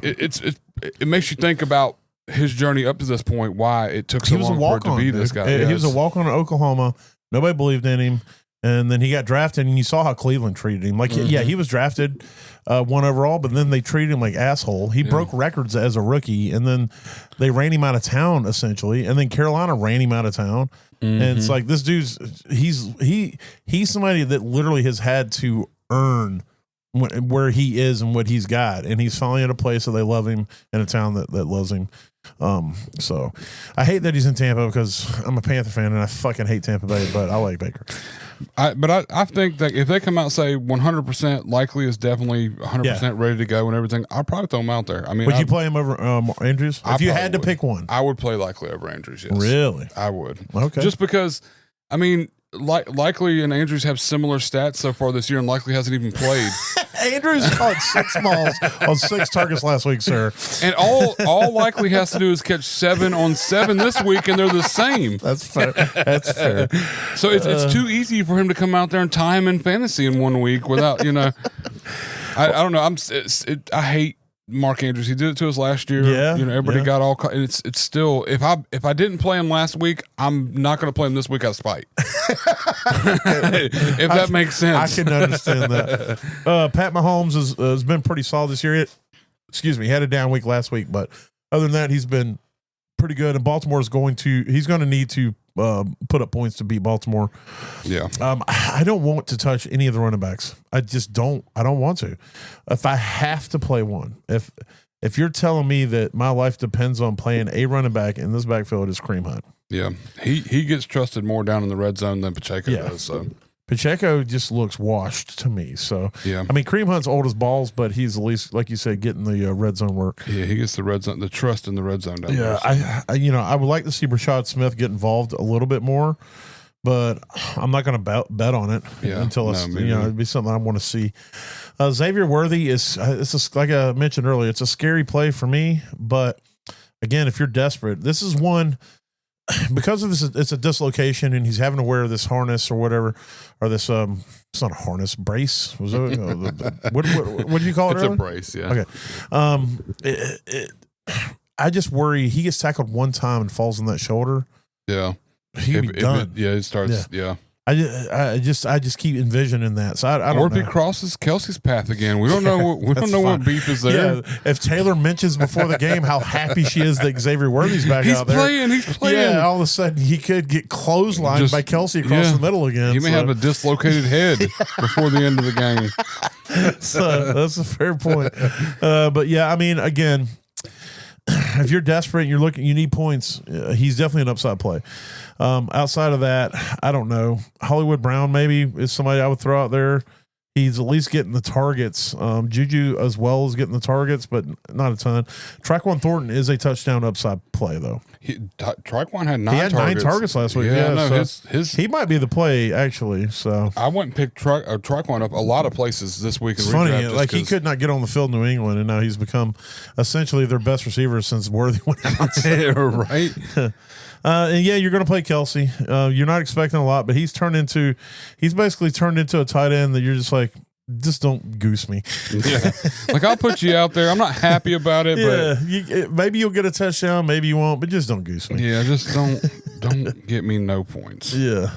Speaker 3: it makes you think about his journey up to this point. Why it took so long for it to be this guy.
Speaker 2: He was a walk-on at Oklahoma. Nobody believed in him. And then he got drafted, and you saw how Cleveland treated him. Like, yeah, he was drafted 1 overall, but then they treated him like asshole. He broke records as a rookie, and then they ran him out of town, essentially. And then Carolina ran him out of town. And it's like, this dude's he's somebody that literally has had to earn where he is and what he's got. And he's finally at a place that they love him, in a town that loves him. So I hate that he's in Tampa because I'm a Panther fan and I fucking hate Tampa Bay, but I like Baker.
Speaker 3: I think that if they come out and say 100% likely is definitely 100% ready to go and everything, I'll probably throw him out there. I mean,
Speaker 2: would you play him over Andrews? If you had to pick one,
Speaker 3: I would play Likely over Andrews. Yes,
Speaker 2: really,
Speaker 3: I would.
Speaker 2: Okay,
Speaker 3: just because, I mean, Likely and Andrews have similar stats so far this year, and Likely hasn't even played.
Speaker 2: Andrews caught 6 balls on 6 targets last week, sir.
Speaker 3: And all Likely has to do is catch 7 on 7 this week, and they're the same.
Speaker 2: That's fair. That's fair.
Speaker 3: So it's too easy for him to come out there and tie him in fantasy in 1 week without, you know. I don't know. I hate Mark Andrews. He did it to us last year.
Speaker 2: Yeah,
Speaker 3: you know, everybody got all. And it's still, if I didn't play him last week, I'm not going to play him this week out of spite. If that makes sense,
Speaker 2: I can understand that. Pat Mahomes has been pretty solid this year. He had a down week last week, but other than that, he's been pretty good. And Baltimore is he's going to need to put up points to beat Baltimore.
Speaker 3: Yeah.
Speaker 2: I don't want to touch any of the running backs. I just don't. I don't want to. If I have to play one, if you're telling me that my life depends on playing a running back in this backfield, is Kareem Hunt.
Speaker 3: Yeah, he gets trusted more down in the red zone than Pacheco does. So
Speaker 2: Pacheco just looks washed to me. So
Speaker 3: yeah,
Speaker 2: I mean, Kareem Hunt's old as balls, but he's at least, like you said, getting the red zone work.
Speaker 3: Yeah, he gets the red zone, the trust in the red zone down there.
Speaker 2: Yeah, I would like to see Rashad Smith get involved a little bit more, but I'm not going to bet on it until it'd be something I want to see. Xavier Worthy it's just, like I mentioned earlier, it's a scary play for me. But again, if you're desperate, this is one. Because of this, it's a dislocation, and he's having to wear this harness or whatever, or this it's not a harness, brace. Was it? What did you call it?
Speaker 3: It's
Speaker 2: earlier?
Speaker 3: A brace, yeah.
Speaker 2: Okay. I just worry he gets tackled one time and falls on that shoulder.
Speaker 3: Yeah,
Speaker 2: he'd be done.
Speaker 3: It starts. Yeah.
Speaker 2: I just keep envisioning that. So I don't know.
Speaker 3: Or if he crosses Kelsey's path again, we don't know. What beef is there.
Speaker 2: Yeah, if Taylor mentions before the game how happy she is that Xavier Worthy's back out there,
Speaker 3: he's playing.
Speaker 2: Yeah, all of a sudden he could get clotheslined by Kelsey across the middle again.
Speaker 3: He may have a dislocated head before the end of the game.
Speaker 2: So that's a fair point. But yeah, I mean, again, if you're desperate and you need points, he's definitely an upside play. Outside of that, I don't know. Hollywood Brown maybe is somebody I would throw out there. He's at least getting the targets. Juju as well is getting the targets, but not a ton. Tyquan Thornton is a touchdown upside play, though.
Speaker 3: Tyquan had 9 targets.
Speaker 2: He had 9 targets last week. He might be the play, actually. So
Speaker 3: I went and picked Tyquan up a lot of places this week.
Speaker 2: It's funny. Like, he could not get on the field in New England, and now he's become essentially their best receiver since Worthy went out.
Speaker 3: Right.
Speaker 2: And yeah, you're going to play Kelsey. You're not expecting a lot, but he's basically turned into a tight end that you're just like, just don't goose me.
Speaker 3: Yeah. Like, I'll put you out there. I'm not happy about it,
Speaker 2: but maybe you'll get a touchdown, maybe you won't, but just don't goose me.
Speaker 3: Yeah, just don't get me no points.
Speaker 2: Yeah.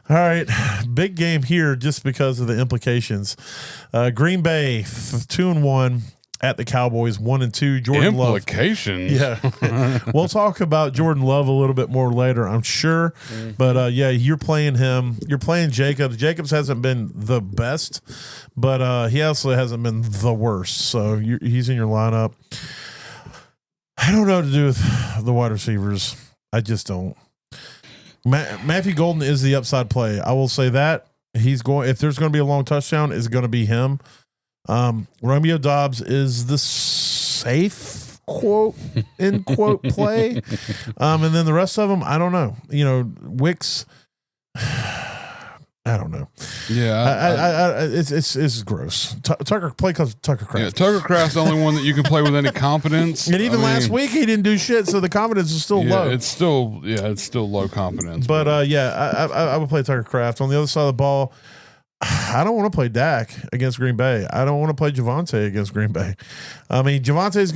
Speaker 2: All right, big game here just because of the implications. Green Bay 2-1. At the Cowboys, 1-2. Jordan Love.
Speaker 3: Implications.
Speaker 2: Yeah. We'll talk about Jordan Love a little bit more later, I'm sure. Mm-hmm. But you're playing him. You're playing Jacobs. Jacobs hasn't been the best, but he also hasn't been the worst. So he's in your lineup. I don't know what to do with the wide receivers. I just don't. Matthew Golden is the upside play. I will say that. If there's going to be a long touchdown, it's going to be him. Romeo Doubs is the safe quote play. And then the rest of them, I don't know. Wicks, I don't know.
Speaker 3: Yeah,
Speaker 2: it's gross. Tucker Kraft.
Speaker 3: Yeah, Tucker Kraft's the only one that you can play with any confidence.
Speaker 2: And even last week he didn't do shit, so the confidence is still low.
Speaker 3: It's still low confidence.
Speaker 2: But I would play Tucker Kraft. On the other side of the ball, I don't want to play Dak against Green Bay. I don't want to play Javonte against Green Bay. I mean, Javonte's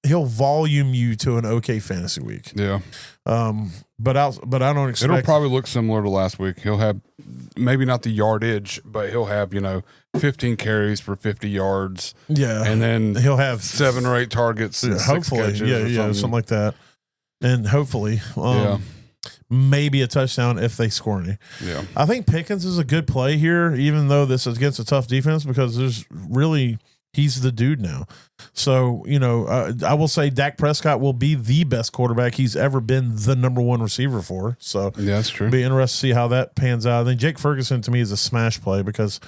Speaker 2: he'll volume you to an okay fantasy week.
Speaker 3: Yeah.
Speaker 2: But I don't expect
Speaker 3: it'll probably look similar to last week. He'll have maybe not the yardage, but he'll have 15 carries for 50 yards.
Speaker 2: Yeah,
Speaker 3: and then
Speaker 2: he'll have
Speaker 3: 7 or 8 targets.
Speaker 2: Yeah, hopefully, something like that, and hopefully, maybe a touchdown if they score any.
Speaker 3: Yeah,
Speaker 2: I think Pickens is a good play here, even though this is against a tough defense, because he's the dude now. So, I will say Dak Prescott will be the best quarterback he's ever been the number one receiver for. So,
Speaker 3: yeah, that's true.
Speaker 2: Be interested to see how that pans out. I think Jake Ferguson to me is a smash play because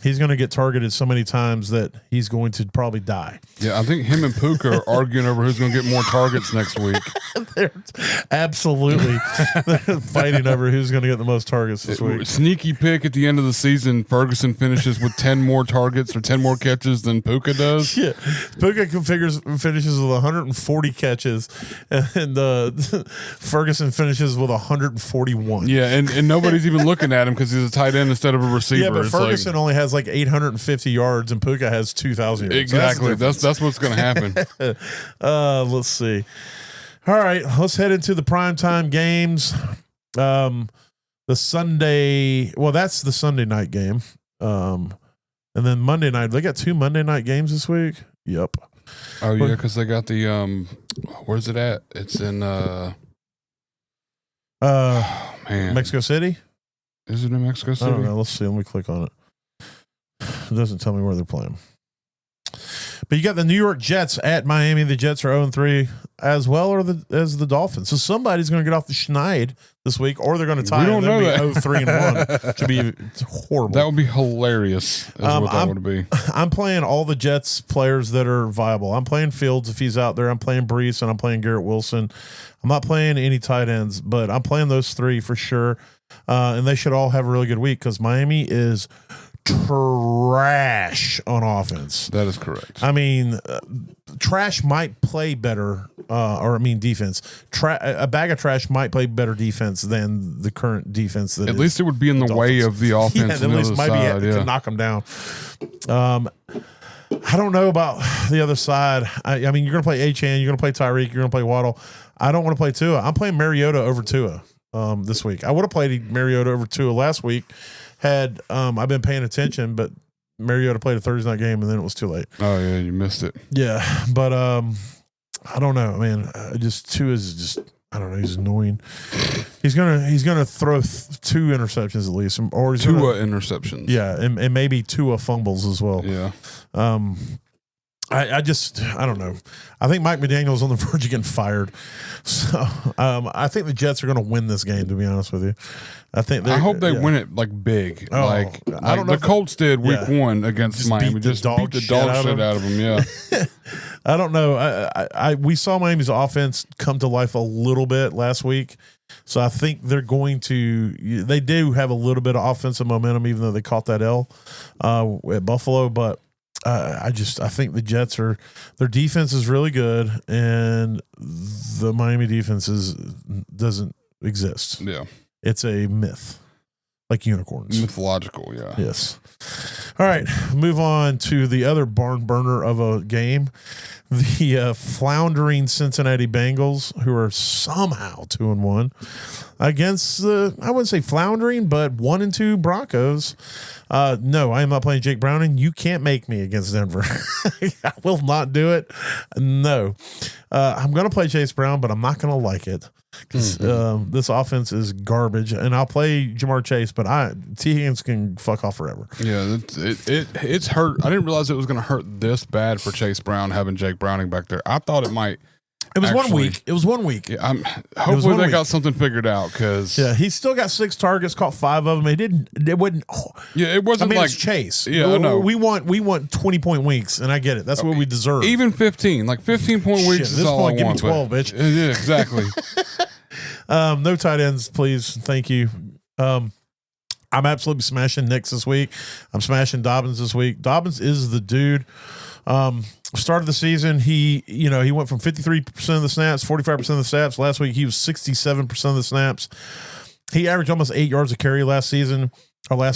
Speaker 2: he's going to get targeted so many times that he's going to probably die.
Speaker 3: Yeah, I think him and Puka are arguing over who's going to get more targets next week.
Speaker 2: They're absolutely fighting over who's going to get the most targets this week.
Speaker 3: Sneaky pick at the end of the season. Ferguson finishes with 10 more targets or 10 more catches than Puka does.
Speaker 2: Yeah, Puka finishes with 140 catches, and Ferguson finishes with 141.
Speaker 3: Yeah, and nobody's even looking at him because he's a tight end instead of a receiver.
Speaker 2: Yeah, but Ferguson only has like 850 yards, and Puka has 2,000 yards.
Speaker 3: Exactly. That's what's going to happen.
Speaker 2: Let's see. All right, let's head into the primetime games. The Sunday, that's the Sunday night game. And then Monday night, they got 2 Monday night games this week. Yep.
Speaker 3: Oh yeah, because they got the where's it at? It's in
Speaker 2: Mexico City.
Speaker 3: Is it in Mexico City?
Speaker 2: I don't know. Let's see. Let me click on it. It doesn't tell me where they're playing. But you got the New York Jets at Miami. The Jets are 0-3 as well as the Dolphins. So somebody's going to get off the schneid this week, or they're going to tie and be 0-3-1. Should be horrible.
Speaker 3: That would be hilarious. That would be.
Speaker 2: I'm playing all the Jets players that are viable. I'm playing Fields if he's out there. I'm playing Brees and I'm playing Garrett Wilson. I'm not playing any tight ends, but I'm playing those 3 for sure. And they should all have a really good week because Miami is trash on offense.
Speaker 3: That is correct.
Speaker 2: I mean, trash might play better, defense. A bag of trash might play better defense than the current defense. At
Speaker 3: least it would be in the way of the offense.
Speaker 2: Yeah, at least might be to knock them down. I don't know about the other side. I mean, you're going to play Achane, you're going to play Tyreek, you're going to play Waddle. I don't want to play Tua. I'm playing Mariota over Tua this week. I would have played Mariota over Tua last week. Had I've been paying attention, but Mariota played a Thursday night game and then it was too late.
Speaker 3: Oh yeah, you missed it.
Speaker 2: Yeah, but I don't know, man. Tua is just I don't know. He's annoying. He's gonna throw 2 interceptions at least, or he's
Speaker 3: 2 interceptions.
Speaker 2: Yeah, and maybe 2 fumbles as well.
Speaker 3: Yeah.
Speaker 2: I don't know. I think Mike McDaniel's on the verge of getting fired. So I think the Jets are going to win this game, to be honest with you. I
Speaker 3: hope they win it like big. I don't know. The Colts did week 1 against Miami. Just beat the dog shit out of them. Yeah.
Speaker 2: I don't know. We saw Miami's offense come to life a little bit last week. So I think they do have a little bit of offensive momentum, even though they caught that L at Buffalo. But I think the Jets their defense is really good, and the Miami defense doesn't exist.
Speaker 3: Yeah, it's
Speaker 2: a myth, like unicorns.
Speaker 3: Mythological, yeah.
Speaker 2: Yes. All right, move on to the other barn burner of a game, the floundering Cincinnati Bengals, who are somehow 2-1 against I wouldn't say floundering, but 1-2 Broncos. No, I am not playing Jake Browning. You can't make me against Denver. I will not do it. No, I'm going to play Chase Brown, but I'm not going to like it. This offense is garbage, and I'll play Jamar Chase, but T. Higgins can fuck off forever.
Speaker 3: Yeah, it's hurt. I didn't realize it was going to hurt this bad for Chase Brown having Jake Browning back there. I thought it might.
Speaker 2: It was 1 week. It was 1 week.
Speaker 3: Yeah, hopefully they got something figured out because
Speaker 2: he's still got 6 targets, caught 5 of them. It wasn't.
Speaker 3: Yeah, it wasn't like
Speaker 2: it's Chase.
Speaker 3: Yeah, I know.
Speaker 2: We want 20-point weeks, and I get it. That's what we deserve.
Speaker 3: Even 15, like 15-point weeks.
Speaker 2: At this point, give me 12, bitch.
Speaker 3: Yeah, exactly.
Speaker 2: No tight ends, please. Thank you. I'm absolutely smashing Nix this week. I'm smashing Dobbins this week. Dobbins is the dude. Start of the season, he went from 53% of the snaps, 45% of the snaps. Last week, he was 67% of the snaps. He averaged almost 8 yards a carry last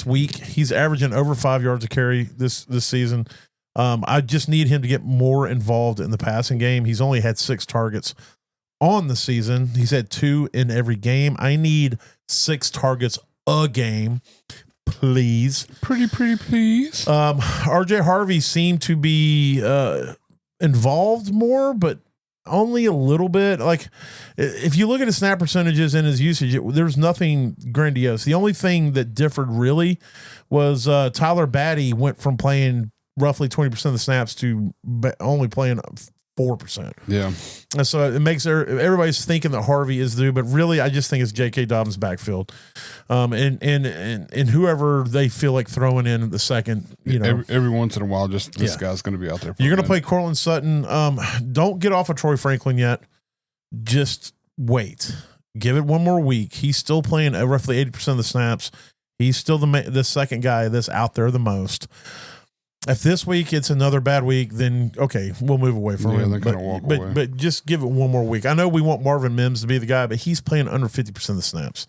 Speaker 2: week. He's averaging over 5 yards a carry this season. I just need him to get more involved in the passing game. He's only had 6 targets on the season. He's had 2 in every game. I need 6 targets a game, please.
Speaker 3: Pretty please.
Speaker 2: RJ Harvey seemed to be involved more, but only a little bit. Like, if you look at his snap percentages and his usage, there's nothing grandiose. The only thing that differed really was Tyler Batty went from playing roughly 20% of the snaps to only playing 4%.
Speaker 3: Yeah.
Speaker 2: And so it makes everybody's thinking that Harvey is due, but really I just think it's J.K. Dobbins' backfield. And whoever they feel like throwing in the second,
Speaker 3: Every once in a while, just this guy's going to be out there.
Speaker 2: You're going to play Cortland Sutton. Don't get off of Troy Franklin yet. Just wait. Give it one more week. He's still playing roughly 80% of the snaps. He's still the second guy that's out there the most. If this week it's another bad week, then okay, we'll move away from him. But just give it one more week. I know we want Marvin Mims to be the guy, but he's playing under 50% of the snaps.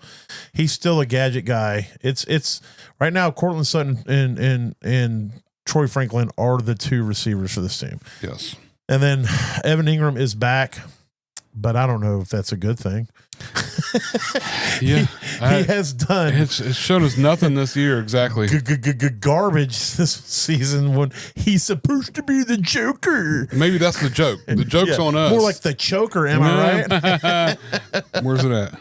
Speaker 2: He's still a gadget guy. It's right now Cortland Sutton and Troy Franklin are the 2 receivers for this team.
Speaker 3: Yes.
Speaker 2: And then Evan Ingram is back, but I don't know if that's a good thing.
Speaker 3: Yeah,
Speaker 2: he has done.
Speaker 3: It's shown us nothing this year. Exactly,
Speaker 2: garbage this season when he's supposed to be the Joker.
Speaker 3: Maybe that's the joke. The joke's on us.
Speaker 2: More like the choker. Am I right?
Speaker 3: Where's it at?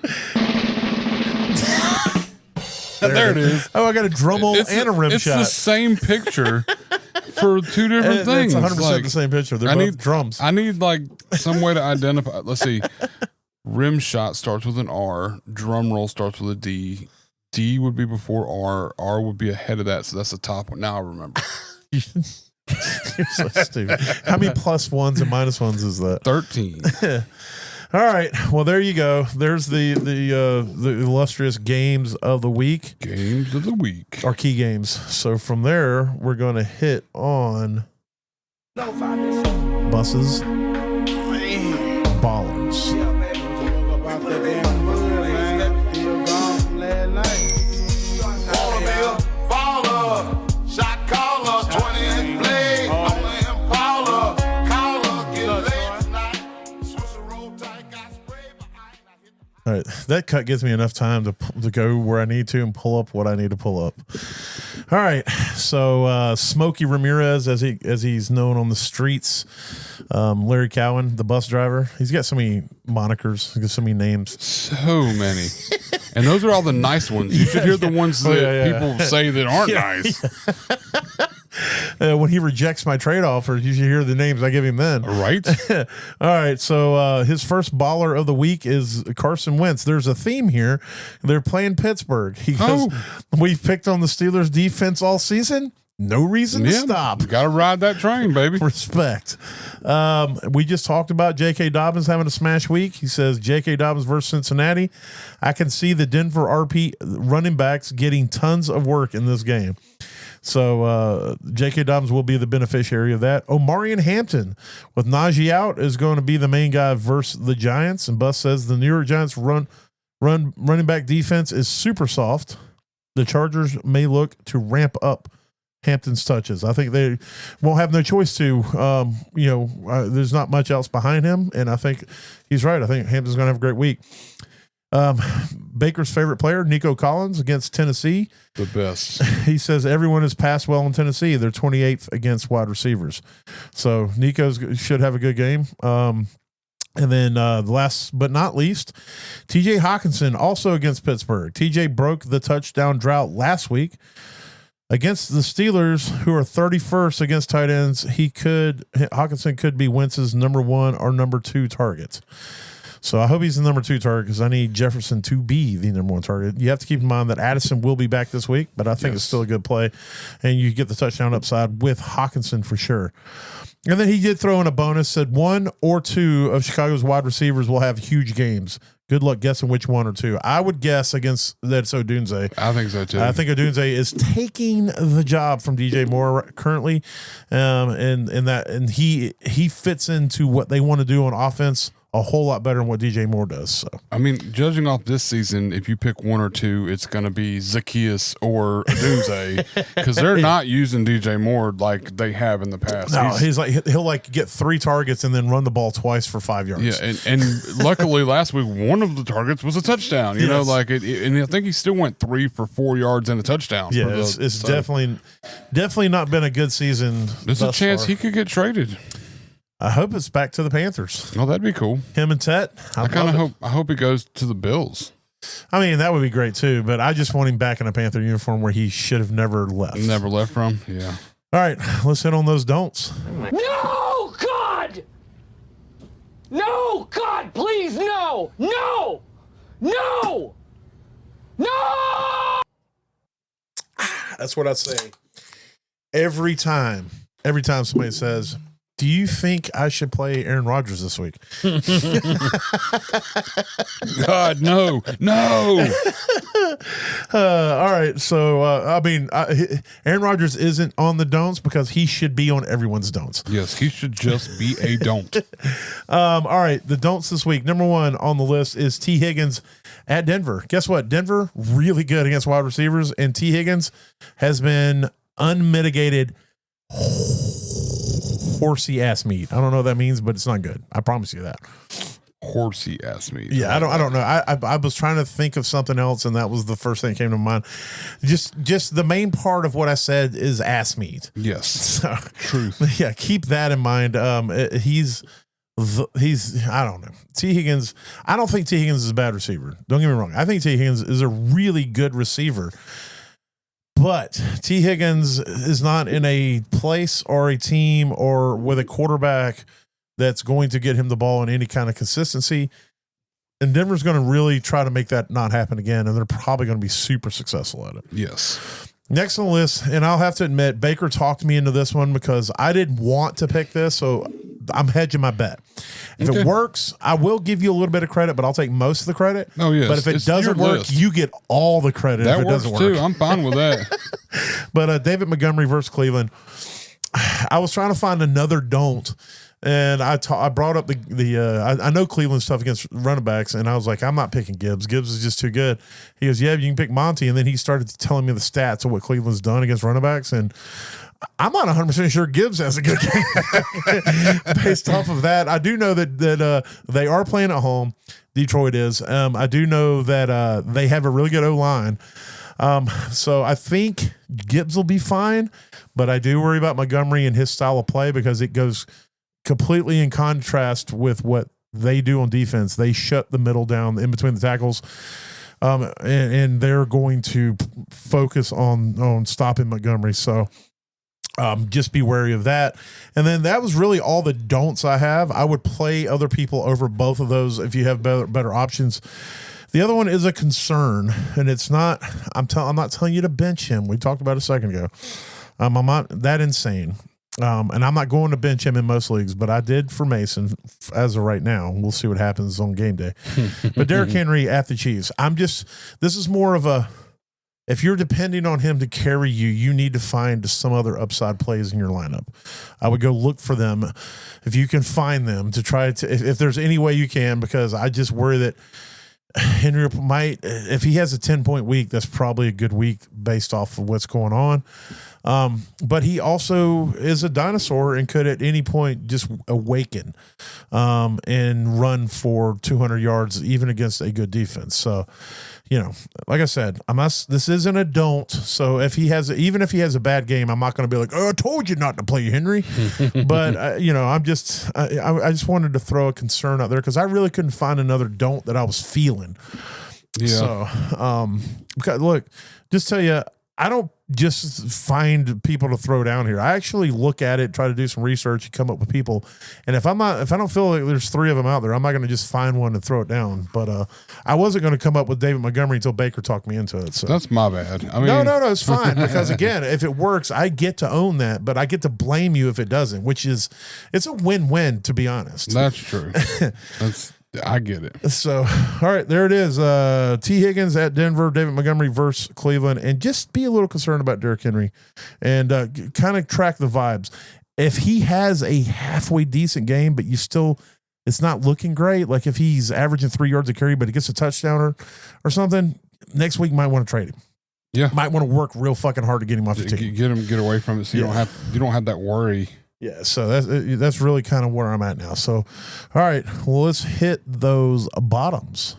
Speaker 3: There it is.
Speaker 2: Oh, I got a drum roll and a rim shot.
Speaker 3: It's the same picture for 2 different things.
Speaker 2: It's 100% the same picture. They're both drums.
Speaker 3: I need like some way to identify. Let's see. Rim shot starts with an R. Drum roll starts with a D. D would be before R. R would be ahead of that. So that's the top one. Now I remember.
Speaker 2: You're so stupid. How many plus ones and minus ones is that?
Speaker 3: 13.
Speaker 2: All right. Well, there you go. There's the illustrious games of the week.
Speaker 3: Games of the week.
Speaker 2: Our key games. So from there, we're going to hit on buses, ballers. All right, that cut gives me enough time to go where I need to and pull up what I need to pull up. All right, so Smokey Ramirez, as he's known on the streets, Larry Cowan, the bus driver. He's got so many monikers, he's got so many names,
Speaker 3: so many, and those are all the nice ones. You should hear the ones that people say that aren't nice.
Speaker 2: When he rejects my trade offers, you should hear the names I give him then.
Speaker 3: Right.
Speaker 2: All right. So his first baller of the week is Carson Wentz. There's a theme here. They're playing Pittsburgh. He goes, we've picked on the Steelers defense all season. No reason to stop.
Speaker 3: Got to ride that train, baby.
Speaker 2: Respect. We just talked about J.K. Dobbins having a smash week. He says J.K. Dobbins versus Cincinnati. I can see the Denver RP running backs getting tons of work in this game. So J.K. Dobbins will be the beneficiary of that. Omarion Hampton with Najee out is going to be the main guy versus the Giants. And Bus says the New York Giants running back defense is super soft. The Chargers may look to ramp up Hampton's touches. I think they won't have no choice to. There's not much else behind him, and I think he's right. I think Hampton's going to have a great week. Baker's favorite player, Nico Collins, against Tennessee.
Speaker 3: The best. He
Speaker 2: says everyone has passed well in Tennessee. They're 28th against wide receivers. So Nico's should have a good game. And then last but not least, TJ Hawkinson, also against Pittsburgh. TJ broke the touchdown drought last week against the Steelers, who are 31st against tight ends. Hawkinson could be Wentz's number 1 or number 2 target. So I hope he's the number 2 target because I need Jefferson to be the number 1 target. You have to keep in mind that Addison will be back this week, but I think it's still a good play. And you get the touchdown upside with Hawkinson for sure. And then he did throw in a bonus, said 1 or 2 of Chicago's wide receivers will have huge games. Good luck guessing which 1 or 2. I would guess against that it's Odunze.
Speaker 3: I think so too.
Speaker 2: I think Odunze is taking the job from DJ Moore currently, and he fits into what they want to do on offense a whole lot better than what DJ Moore does. So
Speaker 3: I mean, judging off this season, if you pick 1 or 2, it's going to be Zacchaeus or Odunze because they're not using DJ Moore like they have in the past.
Speaker 2: No, he'll like get 3 targets and then run the ball twice for 5 yards.
Speaker 3: Yeah, and luckily last week one of the targets was a touchdown. You know, like and I think he still went 3 for 4 yards and a touchdown.
Speaker 2: Yeah, it's definitely not been a good season.
Speaker 3: There's a chance he could get traded.
Speaker 2: I hope it's back to the Panthers.
Speaker 3: Oh, that'd be cool.
Speaker 2: Him and Tet.
Speaker 3: I hope he goes to the Bills.
Speaker 2: I mean, that would be great too, but I just want him back in a Panther uniform where he should have never left.
Speaker 3: Never left from? Yeah.
Speaker 2: All right, let's hit on those don'ts.
Speaker 4: No, God! No, God, please, no! No! No! No!
Speaker 2: That's what I say. Every time somebody says, do you think I should play Aaron Rodgers this week?
Speaker 3: God, no.
Speaker 2: All right. So, Aaron Rodgers isn't on the don'ts because he should be on everyone's don'ts.
Speaker 3: Yes, he should just be a don't.
Speaker 2: All right. The don'ts this week. Number 1 on the list is T. Higgins at Denver. Guess what? Denver, really good against wide receivers, and T. Higgins has been unmitigated horsey ass meat. I don't know what that means, but it's not good. I promise you that.
Speaker 3: Horsey ass meat.
Speaker 2: Yeah, I don't know. I was trying to think of something else, and that was the first thing that came to mind. Just the main part of what I said is ass meat.
Speaker 3: Yes.
Speaker 2: So,
Speaker 3: truth.
Speaker 2: Yeah, keep that in mind. He's I don't know. T. Higgins. I don't think T. Higgins is a bad receiver. Don't get me wrong. I think T. Higgins is a really good receiver. But T. Higgins is not in a place or a team or with a quarterback that's going to get him the ball in any kind of consistency. And Denver's going to really try to make that not happen again, and they're probably going to be super successful at it.
Speaker 3: Yes.
Speaker 2: Next on the list, and I'll have to admit, Baker talked me into this one because I didn't want to pick this, so I'm hedging my bet. If it works, I will give you a little bit of credit, but I'll take most of the credit.
Speaker 3: Oh, yes.
Speaker 2: But if it doesn't work, you get all the credit
Speaker 3: that
Speaker 2: if it
Speaker 3: works
Speaker 2: doesn't work.
Speaker 3: too. I'm fine with that.
Speaker 2: But David Montgomery versus Cleveland, I was trying to find another don't. And I brought up I know Cleveland's tough against running backs, and I was like, I'm not picking Gibbs. Gibbs is just too good. He goes, yeah, you can pick Monty. And then he started telling me the stats of what Cleveland's done against running backs, and I'm not 100% sure Gibbs has a good game. Based off of that, I do know that they are playing at home. Detroit is. I do know that they have a really good O-line. So I think Gibbs will be fine, but I do worry about Montgomery and his style of play because it goes completely in contrast with what they do on defense. They shut the middle down in between the tackles, and they're going to focus on stopping Montgomery. So just be wary of that. And then that was really all the don'ts I have. I would play other people over both of those if you have better options. The other one is a concern, and it's not. I'm not telling you to bench him. We talked about it a second ago. I'm not that insane. And I'm not going to bench him in most leagues, but I did for Mason as of right now. We'll see what happens on game day. But Derrick Henry at the Chiefs. This is more of a, if you're depending on him to carry you, you need to find some other upside plays in your lineup. I would go look for them if you can find them to try to, if there's any way you can, because I just worry that Henry might, if he has a 10-point week, that's probably a good week based off of what's going on. But he also is a dinosaur and could at any point just awaken and run for 200 yards, even against a good defense. So, like I said, this isn't a don't. So even if he has a bad game, I'm not going to be like, oh, I told you not to play Henry. But I just wanted to throw a concern out there because I really couldn't find another don't that I was feeling. Yeah. So, because look, just tell you, I don't just find people to throw down here. I actually look at it, try to do some research, and come up with people. And if I don't feel like there's 3 of them out there, I'm not going to just find one and throw it down. But I wasn't going to come up with David Montgomery until Baker talked me into it. So
Speaker 3: that's my bad. I mean,
Speaker 2: no, it's fine because again, if it works, I get to own that, but I get to blame you if it doesn't, it's a win-win, to be honest.
Speaker 3: That's true. I get it.
Speaker 2: So, all right, there it is. T. Higgins at Denver, David Montgomery versus Cleveland, and just be a little concerned about Derrick Henry and kind of track the vibes. If he has a halfway decent game, but it's not looking great, like if he's averaging 3 yards a carry, but he gets a touchdown or something, next week might want to trade him.
Speaker 3: Yeah,
Speaker 2: might want to work real fucking hard to get him off the team.
Speaker 3: Get away from it, so you don't have that worry.
Speaker 2: Yeah, so that's really kind of where I'm at now. So, all right, well, let's hit those bottoms.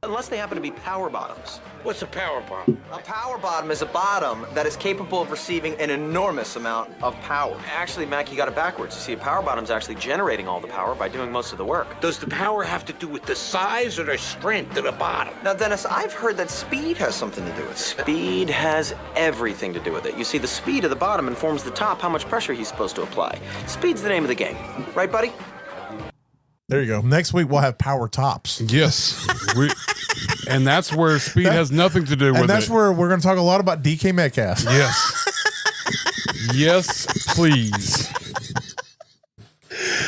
Speaker 5: Unless they happen to be power bottoms.
Speaker 6: What's a power bottom?
Speaker 5: A power bottom is a bottom that is capable of receiving an enormous amount of power. Actually, Mac, you got it backwards. You see, a power bottom's actually generating all the power by doing most of the work.
Speaker 6: Does the power have to do with the size or the strength of the bottom?
Speaker 5: Now, Dennis, I've heard that speed has something to do with it. Speed has everything to do with it. You see, the speed of the bottom informs the top how much pressure he's supposed to apply. Speed's the name of the game. Right, buddy?
Speaker 2: There you go. Next week we'll have power tops.
Speaker 3: Yes, and that's where speed has nothing to do with it.
Speaker 2: And that's where we're going to talk a lot about DK Metcalf.
Speaker 3: Yes, yes, please.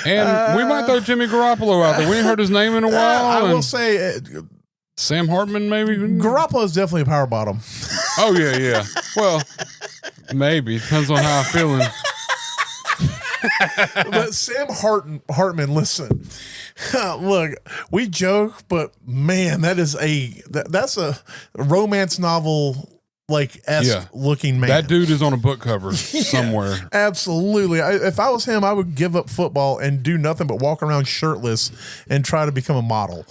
Speaker 3: And we might throw Jimmy Garoppolo out there. We ain't heard his name in a while.
Speaker 2: I will say,
Speaker 3: Sam Hartman, maybe.
Speaker 2: Garoppolo is definitely a power bottom.
Speaker 3: Oh yeah. Well, maybe depends on how I'm feeling.
Speaker 2: But Sam Hartman, listen, look, we joke, but man, that's a romance novel looking man.
Speaker 3: That dude is on a book cover somewhere.
Speaker 2: Absolutely. If I was him, I would give up football and do nothing but walk around shirtless and try to become a model.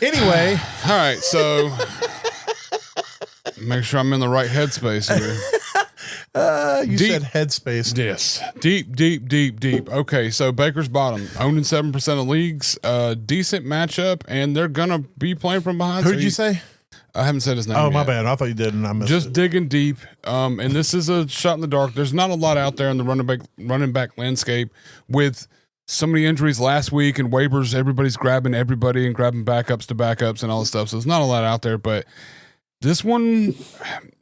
Speaker 2: Anyway,
Speaker 3: all right, so make sure I'm in the right headspace here.
Speaker 2: You said headspace.
Speaker 3: Yes. Deep. Okay, so Baker's bottom, owned in 7% of leagues, decent matchup, and they're going to be playing from behind.
Speaker 2: Who did you say?
Speaker 3: I haven't said his name
Speaker 2: yet.
Speaker 3: my
Speaker 2: bad. I thought you did, and I missed
Speaker 3: Just
Speaker 2: it.
Speaker 3: digging deep, and this is a shot in the dark. There's not a lot out there in the running back landscape with so many injuries last week and waivers. Everybody's grabbing everybody and grabbing backups to backups and all this stuff, so there's not a lot out there, but this one,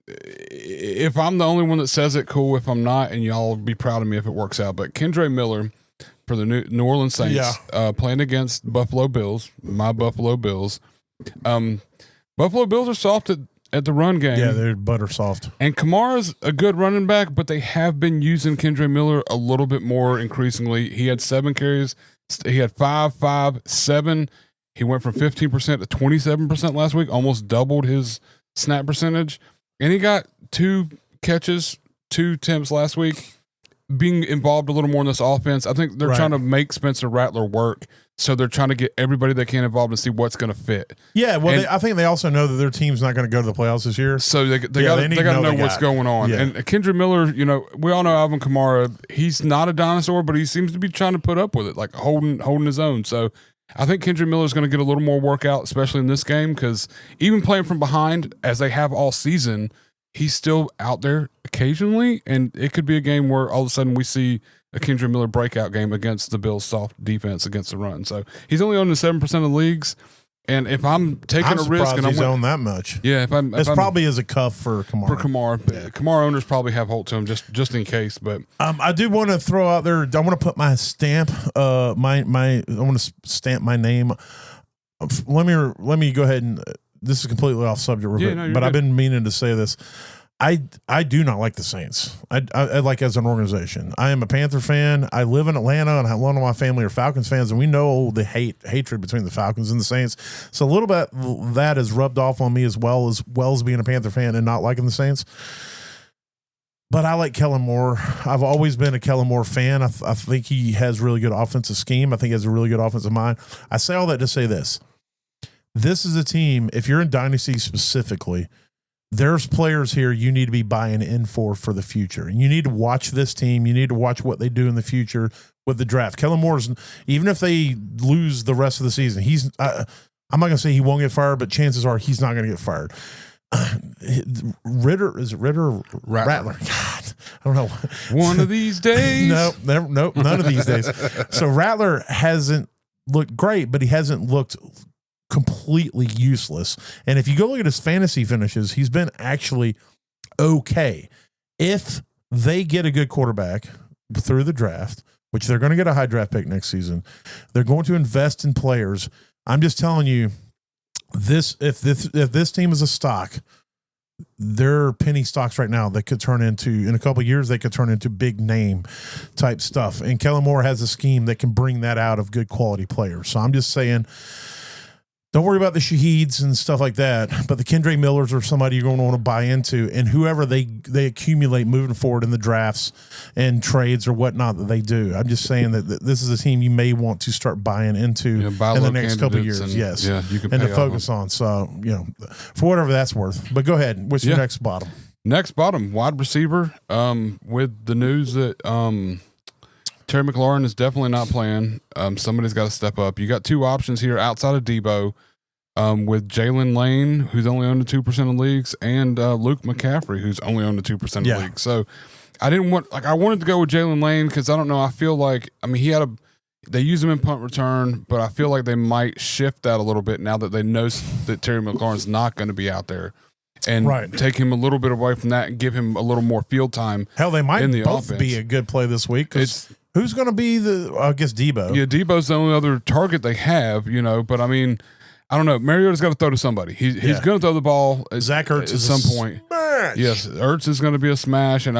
Speaker 3: if I'm the only one that says it, cool. If I'm not, and y'all will be proud of me if it works out. But Kendre Miller for the New Orleans Saints, playing against Buffalo Bills, my Buffalo Bills. Buffalo Bills are soft at the run game.
Speaker 2: Yeah, they're butter soft. And
Speaker 3: Kamara's a good running back, but they have been using Kendre Miller a little bit more increasingly. He had 7 carries. He had 5, 7. He went from 15% to 27% last week, almost doubled his snap percentage, and he got 2 catches, 2 attempts last week, being involved a little more in this offense. I think they're trying to make Spencer Rattler work, so they're trying to get everybody they can involved and see what's going to fit.
Speaker 2: Yeah, well, I think they also know that their team's not going to go to the playoffs this year,
Speaker 3: so they got to know what's going on. Yeah. And Kendre Miller, we all know Alvin Kamara. He's not a dinosaur, but he seems to be trying to put up with it, like holding his own. So I think Kendre Miller is going to get a little more workout, especially in this game, because even playing from behind, as they have all season, he's still out there occasionally, and it could be a game where all of a sudden we see a Kendre Miller breakout game against the Bills' soft defense against the run. So he's only on the 7% of the leagues. And if I'm taking a risk, and
Speaker 2: he's owned that much.
Speaker 3: Yeah,
Speaker 2: it's probably as a cuff for Kamara.
Speaker 3: Kamara owners probably have hold to him just in case. But
Speaker 2: I do want to throw out there. I want to put my stamp. I want to stamp my name. Let me go ahead and. This is completely off subject, but I've been meaning to say this. I do not like the Saints. I like as an organization. I am a Panther fan. I live in Atlanta, and a lot of my family are Falcons fans, and we know the hatred between the Falcons and the Saints. So a little bit that has rubbed off on me as well as being a Panther fan and not liking the Saints. But I like Kellen Moore. I've always been a Kellen Moore fan. I think he has really good offensive scheme. I think he has a really good offensive mind. I say all that to say this. This is a team, if you're in Dynasty specifically, there's players here you need to be buying in for the future. And you need to watch this team. You need to watch what they do in the future with the draft. Kellen Moore's, even if they lose the rest of the season, I'm not going to say he won't get fired, but chances are he's not going to get fired. Ritter, is it Ritter or Rattler? God, I don't know.
Speaker 3: One of these days.
Speaker 2: Nope, none of these days. So Rattler hasn't looked great, but he hasn't looked completely useless. And if you go look at his fantasy finishes, he's been actually okay. If they get a good quarterback through the draft, which they're going to get a high draft pick next season, they're going to invest in players. I'm just telling you, if this team is a stock, they're penny stocks right now that could turn into, in a couple of years, they could turn into big name type stuff. And Kellen Moore has a scheme that can bring that out of good quality players. So I'm just saying, don't worry about the Shaheeds and stuff like that, but the Kendre Millers are somebody you're going to want to buy into, and whoever they accumulate moving forward in the drafts and trades or whatnot that they do. I'm just saying that this is a team you may want to start buying into in the next couple of years. Yes.
Speaker 3: Yeah, you can
Speaker 2: and to focus on. So, for whatever that's worth. But go ahead. What's your next bottom?
Speaker 3: Next bottom, wide receiver, with the news that Terry McLaurin is definitely not playing. Somebody's got to step up. You got two options here outside of Debo, with Jalen Lane, who's only owned to 2% of leagues, and Luke McCaffrey, who's only owned to 2% of leagues. So I wanted to go with Jalen Lane because I don't know. I feel like, they use him in punt return, but I feel like they might shift that a little bit now that they know that Terry McLaurin's not going to be out there. And take him a little bit away from that and give him a little more field time.
Speaker 2: Hell, they might
Speaker 3: in the
Speaker 2: both
Speaker 3: offense.
Speaker 2: be a good play this week. Who's going to be I guess Debo.
Speaker 3: Yeah, Debo's the only other target they have, but I don't know. Mariota's got to throw to somebody. He's going to throw the ball
Speaker 2: Zach Ertz
Speaker 3: at some point.
Speaker 2: Smash.
Speaker 3: Yes, Ertz is going to be a smash. And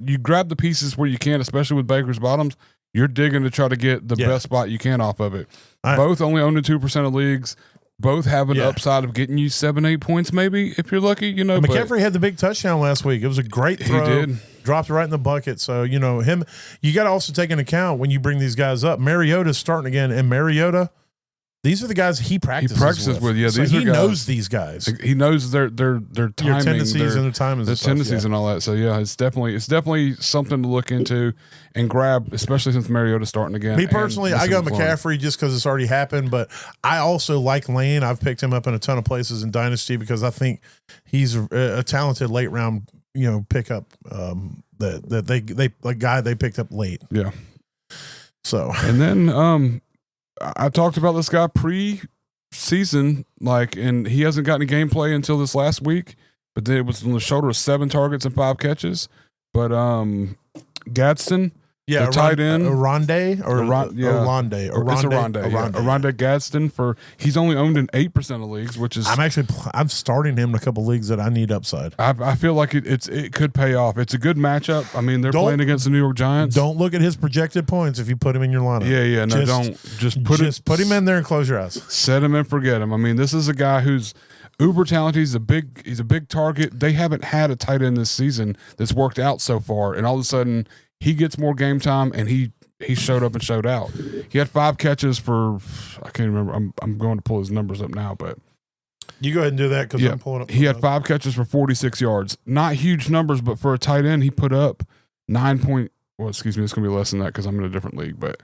Speaker 3: you grab the pieces where you can, especially with Baker's bottoms. You're digging to try to get the best spot you can off of it. Both only owned to 2% of leagues. Both have an upside of getting you 7-8 points, maybe, if you're lucky.
Speaker 2: McCaffrey had the big touchdown last week. It was a great throw.
Speaker 3: He did.
Speaker 2: Dropped it right in the bucket. So, him, you got to also take into account when you bring these guys up. Mariota's starting again, and Mariota, these are the guys he practices with.
Speaker 3: Yeah,
Speaker 2: so
Speaker 3: these
Speaker 2: he
Speaker 3: are guys,
Speaker 2: knows these guys.
Speaker 3: He knows their timing,
Speaker 2: their tendencies and their timings,
Speaker 3: their tendencies and all that. So yeah, it's definitely something to look into and grab, especially since Mariota's starting again.
Speaker 2: Me personally, I got McCaffrey just because it's already happened, but I also like Lane. I've picked him up in a ton of places in Dynasty because I think he's a talented late round, pickup. A guy they picked up late.
Speaker 3: Yeah.
Speaker 2: So
Speaker 3: and then I talked about this guy pre-season, and he hasn't gotten any gameplay until this last week. But then it was on the shoulder of 7 targets and 5 catches. But Gadsden, the tight end,
Speaker 2: Oronde or Oronde.
Speaker 3: It's Oronde Gadsden he's only owned in 8% of leagues, which is
Speaker 2: I'm starting him in a couple leagues that I need upside.
Speaker 3: I feel like it could pay off. It's a good matchup. They're playing against the New York Giants.
Speaker 2: Don't look at his projected points if you put him in your lineup.
Speaker 3: Yeah, no, just put
Speaker 2: him in there and close your eyes.
Speaker 3: Set him and forget him. This is a guy who's uber talented. He's a big target. They haven't had a tight end this season that's worked out so far, and all of a sudden he gets more game time, and he showed up and showed out. He had 5 catches for, I can't remember. I'm going to pull his numbers up now, but
Speaker 2: you go ahead and do that because I'm pulling up.
Speaker 3: He had 5 catches for 46 yards. Not huge numbers, but for a tight end, he put up 9 point. Well, excuse me, it's going to be less than that because I'm in a different league. But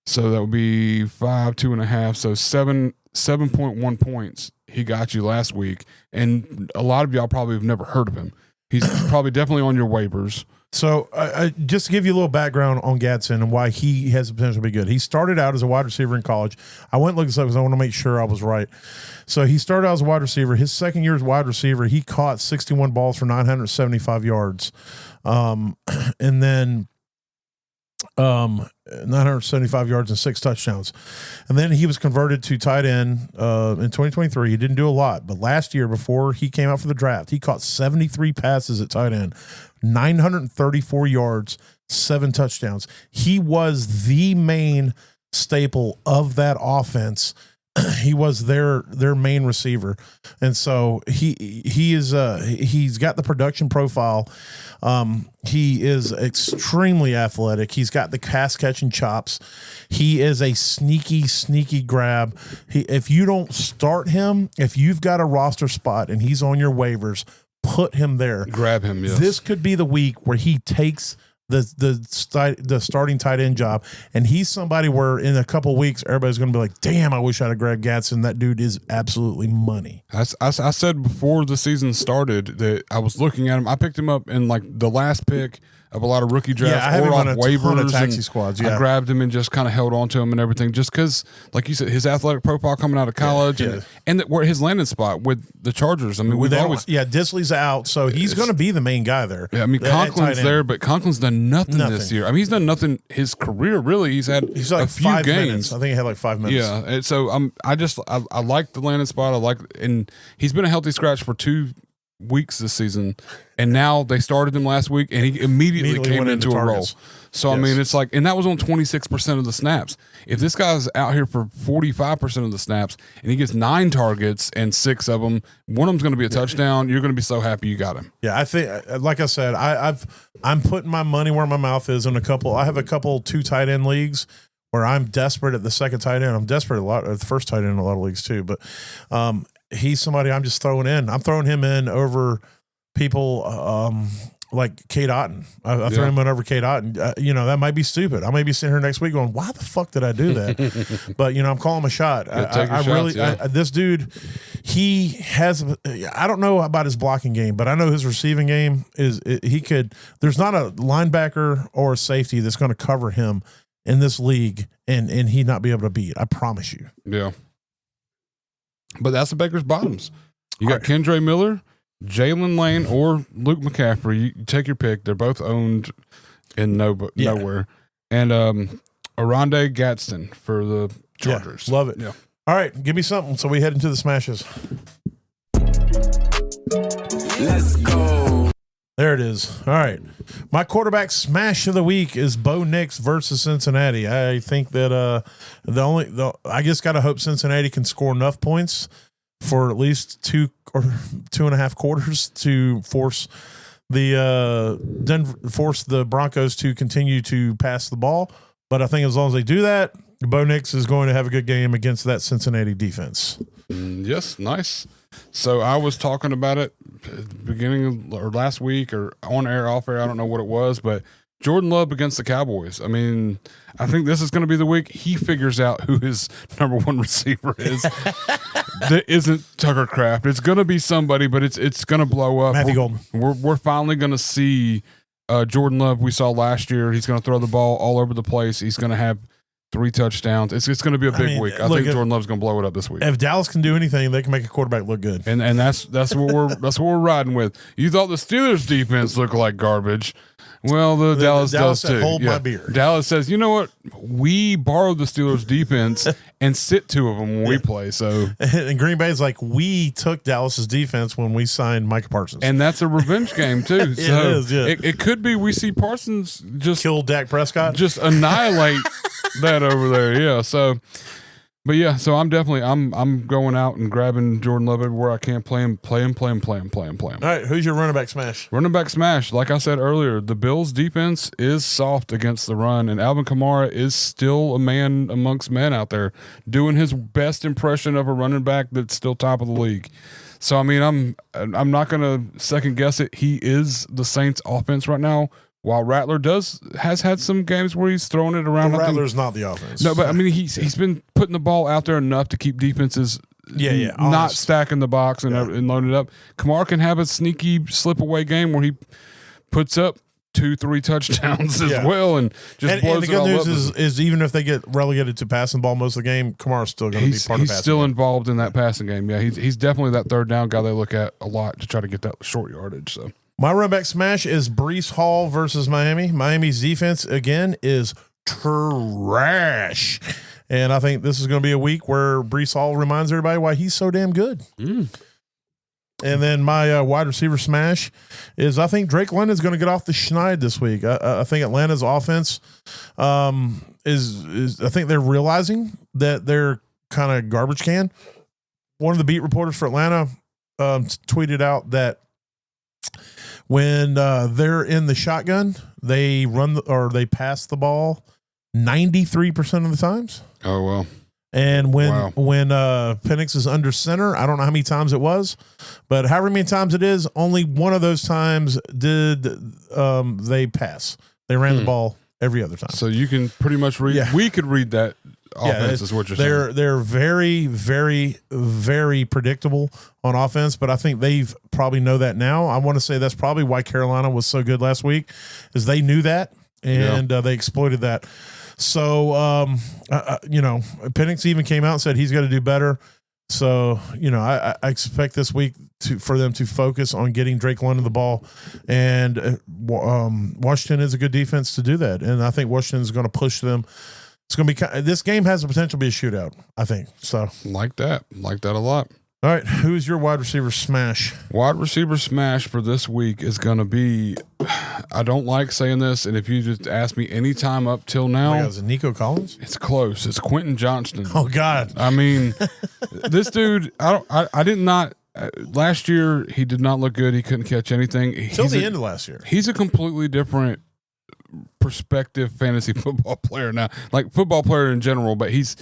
Speaker 3: so that would be 5, 2.5, so 7.1 points. He got you last week, and a lot of y'all probably have never heard of him. He's probably definitely on your waivers.
Speaker 2: So just to give you a little background on Gadsden and why he has the potential to be good. He started out as a wide receiver in college. I went and looked this up because I want to make sure I was right. So he started out as a wide receiver. His second year as wide receiver, he caught 61 balls for 975 yards. And then 975 yards and 6 touchdowns. And then he was converted to tight end in 2023. He didn't do a lot, but last year before he came out for the draft, he caught 73 passes at tight end, 934 yards, 7 touchdowns. He was the main staple of that offense. He was their main receiver, and so he's got the production profile. He is extremely athletic. He's got the pass catching chops. He is a sneaky grab. If you don't start him, if you've got a roster spot and he's on your waivers, put him there.
Speaker 3: Grab him. Yes.
Speaker 2: This could be the week where he takes the starting tight end job, and he's somebody where in a couple weeks everybody's going to be like, "Damn, I wish I'd have grabbed Gadsden. That dude is absolutely money."
Speaker 3: I said before the season started that I was looking at him. I picked him up in like the last pick of a lot of rookie drafts
Speaker 2: I have
Speaker 3: or
Speaker 2: him
Speaker 3: off
Speaker 2: on a
Speaker 3: waivers.
Speaker 2: ton of taxi
Speaker 3: and
Speaker 2: squads.
Speaker 3: I grabbed him and just kind of held on to him and everything, just because, like you said, his athletic profile coming out of college and where his landing spot with the Chargers. I mean,
Speaker 2: Disley's out, so he's going to be the main guy there.
Speaker 3: Yeah, I mean, Conklin's there, but Conklin's done nothing this year. I mean, he's done nothing his career really. He's had
Speaker 2: like
Speaker 3: a few games.
Speaker 2: Minutes. I think he had like 5 minutes.
Speaker 3: Yeah, and so I like the landing spot. And he's been a healthy scratch for 2 weeks this season, and now they started him last week, and he immediately came into a role. So I mean, it's like, and that was on 26% of the snaps. If this guy's out here for 45% of the snaps, and he gets 9 targets and 6 of them, one of them's going to be a touchdown. You're going to be so happy you got him.
Speaker 2: Yeah, I think, like I said, I'm putting my money where my mouth is in a couple. I have a couple 2 tight end leagues where I'm desperate at the second tight end. I'm desperate at the first tight end in a lot of leagues too, but he's somebody I'm just throwing in. I'm throwing him in over people like Kate Otten. I threw him in over Kate Otten. That might be stupid. I may be sitting here next week going, "Why the fuck did I do that?" But I'm calling him a shot. This dude, he has. I don't know about his blocking game, but I know his receiving game is. There's not a linebacker or a safety that's going to cover him in this league, and he not be able to beat. I promise you.
Speaker 3: Yeah. But that's the Baker's bottoms. You got Kendre Miller, Jalen Lane, or Luke McCaffrey. You take your pick. They're both owned in nowhere. And Oronde Gadsden for the Chargers.
Speaker 2: Love it.
Speaker 3: Yeah.
Speaker 2: All right, give me something so we head into the smashes.
Speaker 7: Let's go.
Speaker 2: There it is. All right. My quarterback smash of the week is Bo Nix versus Cincinnati. I think that I just got to hope Cincinnati can score enough points for at least 2 or 2.5 quarters to force the Broncos to continue to pass the ball. But I think as long as they do that, Bo Nix is going to have a good game against that Cincinnati defense.
Speaker 3: Yes, nice. So I was talking about it at the beginning or last week or on air, off air. I don't know what it was, but Jordan Love against the Cowboys. I mean, I think this is going to be the week he figures out who his number 1 receiver is. That isn't Tucker Kraft. It's going to be somebody, but it's going to blow up.
Speaker 2: Matthew Golden.
Speaker 3: We're finally going to see Jordan Love we saw last year. He's going to throw the ball all over the place. He's going to have 3 touchdowns. It's going to be a big week. I think Jordan Love's going to blow it up this week.
Speaker 2: If Dallas can do anything, they can make a quarterback look good.
Speaker 3: And that's what we're riding with. You thought the Steelers defense looked like garbage. Well, the Dallas does too.
Speaker 2: Hold my beer.
Speaker 3: Dallas says, you know what? We borrowed the Steelers defense and sit 2 of them when we play. So,
Speaker 2: and Green Bay's like, we took Dallas's defense when we signed Micah Parsons,
Speaker 3: and that's a revenge game too.
Speaker 2: It is. Yeah.
Speaker 3: It could be we see Parsons just
Speaker 2: kill Dak Prescott,
Speaker 3: just annihilate that over there. Yeah. So. But yeah, so I'm going out and grabbing Jordan Love everywhere I can, play him. All
Speaker 2: right, who's your running back smash?
Speaker 3: Running back smash. Like I said earlier, the Bills' defense is soft against the run, and Alvin Kamara is still a man amongst men out there doing his best impression of a running back that's still top of the league. So I mean, I'm not going to second guess it. He is the Saints' offense right now. While Rattler has had some games where he's throwing it around.
Speaker 2: Rattler's not the offense.
Speaker 3: No, but I mean he's been putting the ball out there enough to keep defenses not stacking the box and loading it up. Kamara can have a sneaky slip away game where he puts up 2-3 touchdowns as well and just blows
Speaker 2: the good
Speaker 3: it all up.
Speaker 2: news is even if they get relegated to passing ball most of the game, Kamara's still going to be part of passing.
Speaker 3: He's still involved in that passing game. Yeah, he's definitely that third down guy they look at a lot to try to get that short yardage. So.
Speaker 2: My running back smash is Breece Hall versus Miami. Miami's defense, again, is trash. And I think this is going to be a week where Breece Hall reminds everybody why he's so damn good. And then my wide receiver smash is I think Drake London's going to get off the schneid this week. I think Atlanta's offense is I think they're realizing that they're kind of garbage can. One of the beat reporters for Atlanta tweeted out that when they're in the shotgun, they they pass the ball 93% of the times.
Speaker 3: Oh, well.
Speaker 2: And when Penix is under center, I don't know how many times it was, but however many times it is, only one of those times did they pass. They ran the ball every other time.
Speaker 3: So you can pretty much read.
Speaker 2: Yeah.
Speaker 3: We could read that offense. Is what you're saying.
Speaker 2: They're very, very, very predictable on offense, but I think they've probably know that now. I want to say that's probably why Carolina was so good last week, is they knew that and they exploited that. So Penix even came out and said he's got to do better. So, I expect this week for them to focus on getting Drake London the ball, and Washington is a good defense to do that. And I think Washington is going to push them. It's going to be, this game has the potential to be a shootout, I think. So
Speaker 3: like that a lot.
Speaker 2: All right. Who's your wide receiver smash?
Speaker 3: Wide receiver smash for this week is going to be, I don't like saying this, and if you just ask me any time up till now,
Speaker 2: Is it Nico Collins?
Speaker 3: it's close. It's Quentin Johnston.
Speaker 2: Oh God.
Speaker 3: I mean, this dude, I did not, last year he did not look good. He couldn't catch anything.
Speaker 2: Till the end of last year.
Speaker 3: He's a completely different perspective fantasy football player now, like football player in general, but he's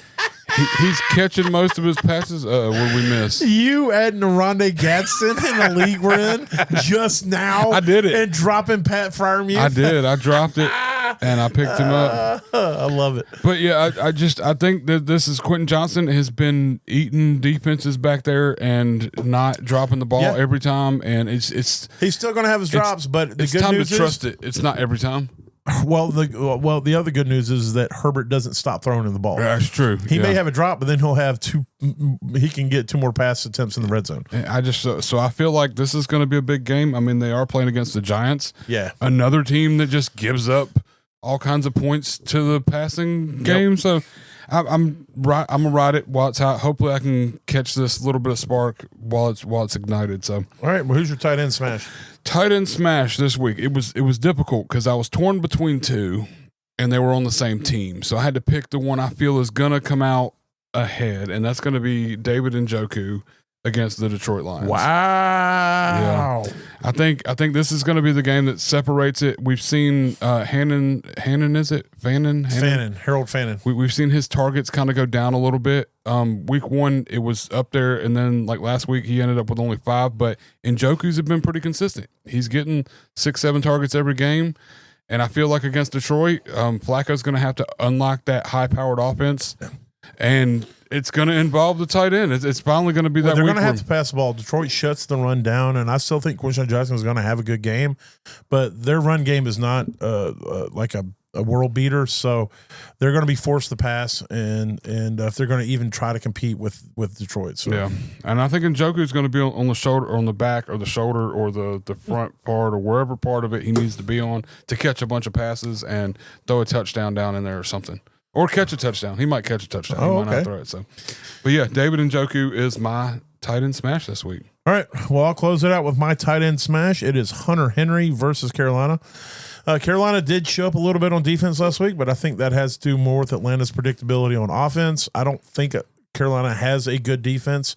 Speaker 3: catching most of his passes. Where we miss.
Speaker 2: You adding Rondé Gadsden in the league we're in just now.
Speaker 3: I did it.
Speaker 2: And dropping Pat Freiermuth.
Speaker 3: I did. I dropped it and I picked him up.
Speaker 2: I love it.
Speaker 3: But yeah, I think that this is Quentin Johnston has been eating defenses back there and not dropping the ball every time, and it's
Speaker 2: he's still going to have his drops, but the
Speaker 3: it's
Speaker 2: good
Speaker 3: time
Speaker 2: news
Speaker 3: to trust it. It's not every time.
Speaker 2: Well, the other good news is that Herbert doesn't stop throwing in the ball.
Speaker 3: That's true.
Speaker 2: He may have a drop, but then he'll have he can get 2 more pass attempts in the red zone.
Speaker 3: I just so I feel like this is going to be a big game. I mean, they are playing against the Giants.
Speaker 2: Yeah,
Speaker 3: another team that just gives up all kinds of points to the passing game. So I'm gonna ride it while it's hot. Hopefully, I can catch this little bit of spark while it's ignited. So
Speaker 2: all right, well, who's your tight end smash?
Speaker 3: Tight end smash this week. It was difficult because I was torn between 2, and they were on the same team. So I had to pick the one I feel is gonna come out ahead, and that's gonna be David Njoku against the Detroit Lions.
Speaker 2: Wow.
Speaker 3: Yeah. I think this is going to be the game that separates it. We've seen Harold Fannin. We've seen his targets kind of go down a little bit. Week 1 it was up there, and then like last week he ended up with only 5. But Njoku's have been pretty consistent. He's getting 6-7 targets every game. And I feel like against Detroit, Flacco's going to have to unlock that high-powered offense, and it's going to involve the tight end. It's finally going to be that.
Speaker 2: They're going to have to pass the ball. Detroit shuts the run down, and I still think Quinshon Jackson is going to have a good game, but their run game is not like a world beater, so they're going to be forced to pass, and if they're going to even try to compete with Detroit. So.
Speaker 3: Yeah, and I think Njoku is going to be on the shoulder, or on the back, or the shoulder, or the front part, or wherever part of it he needs to be on to catch a bunch of passes and throw a touchdown down in there or something. Or catch a touchdown. He might catch a touchdown. He might not throw it. So, but yeah, David Njoku is my tight end smash this week.
Speaker 2: All right. Well, I'll close it out with my tight end smash. It is Hunter Henry versus Carolina. Carolina did show up a little bit on defense last week, but I think that has to do more with Atlanta's predictability on offense. I don't think Carolina has a good defense,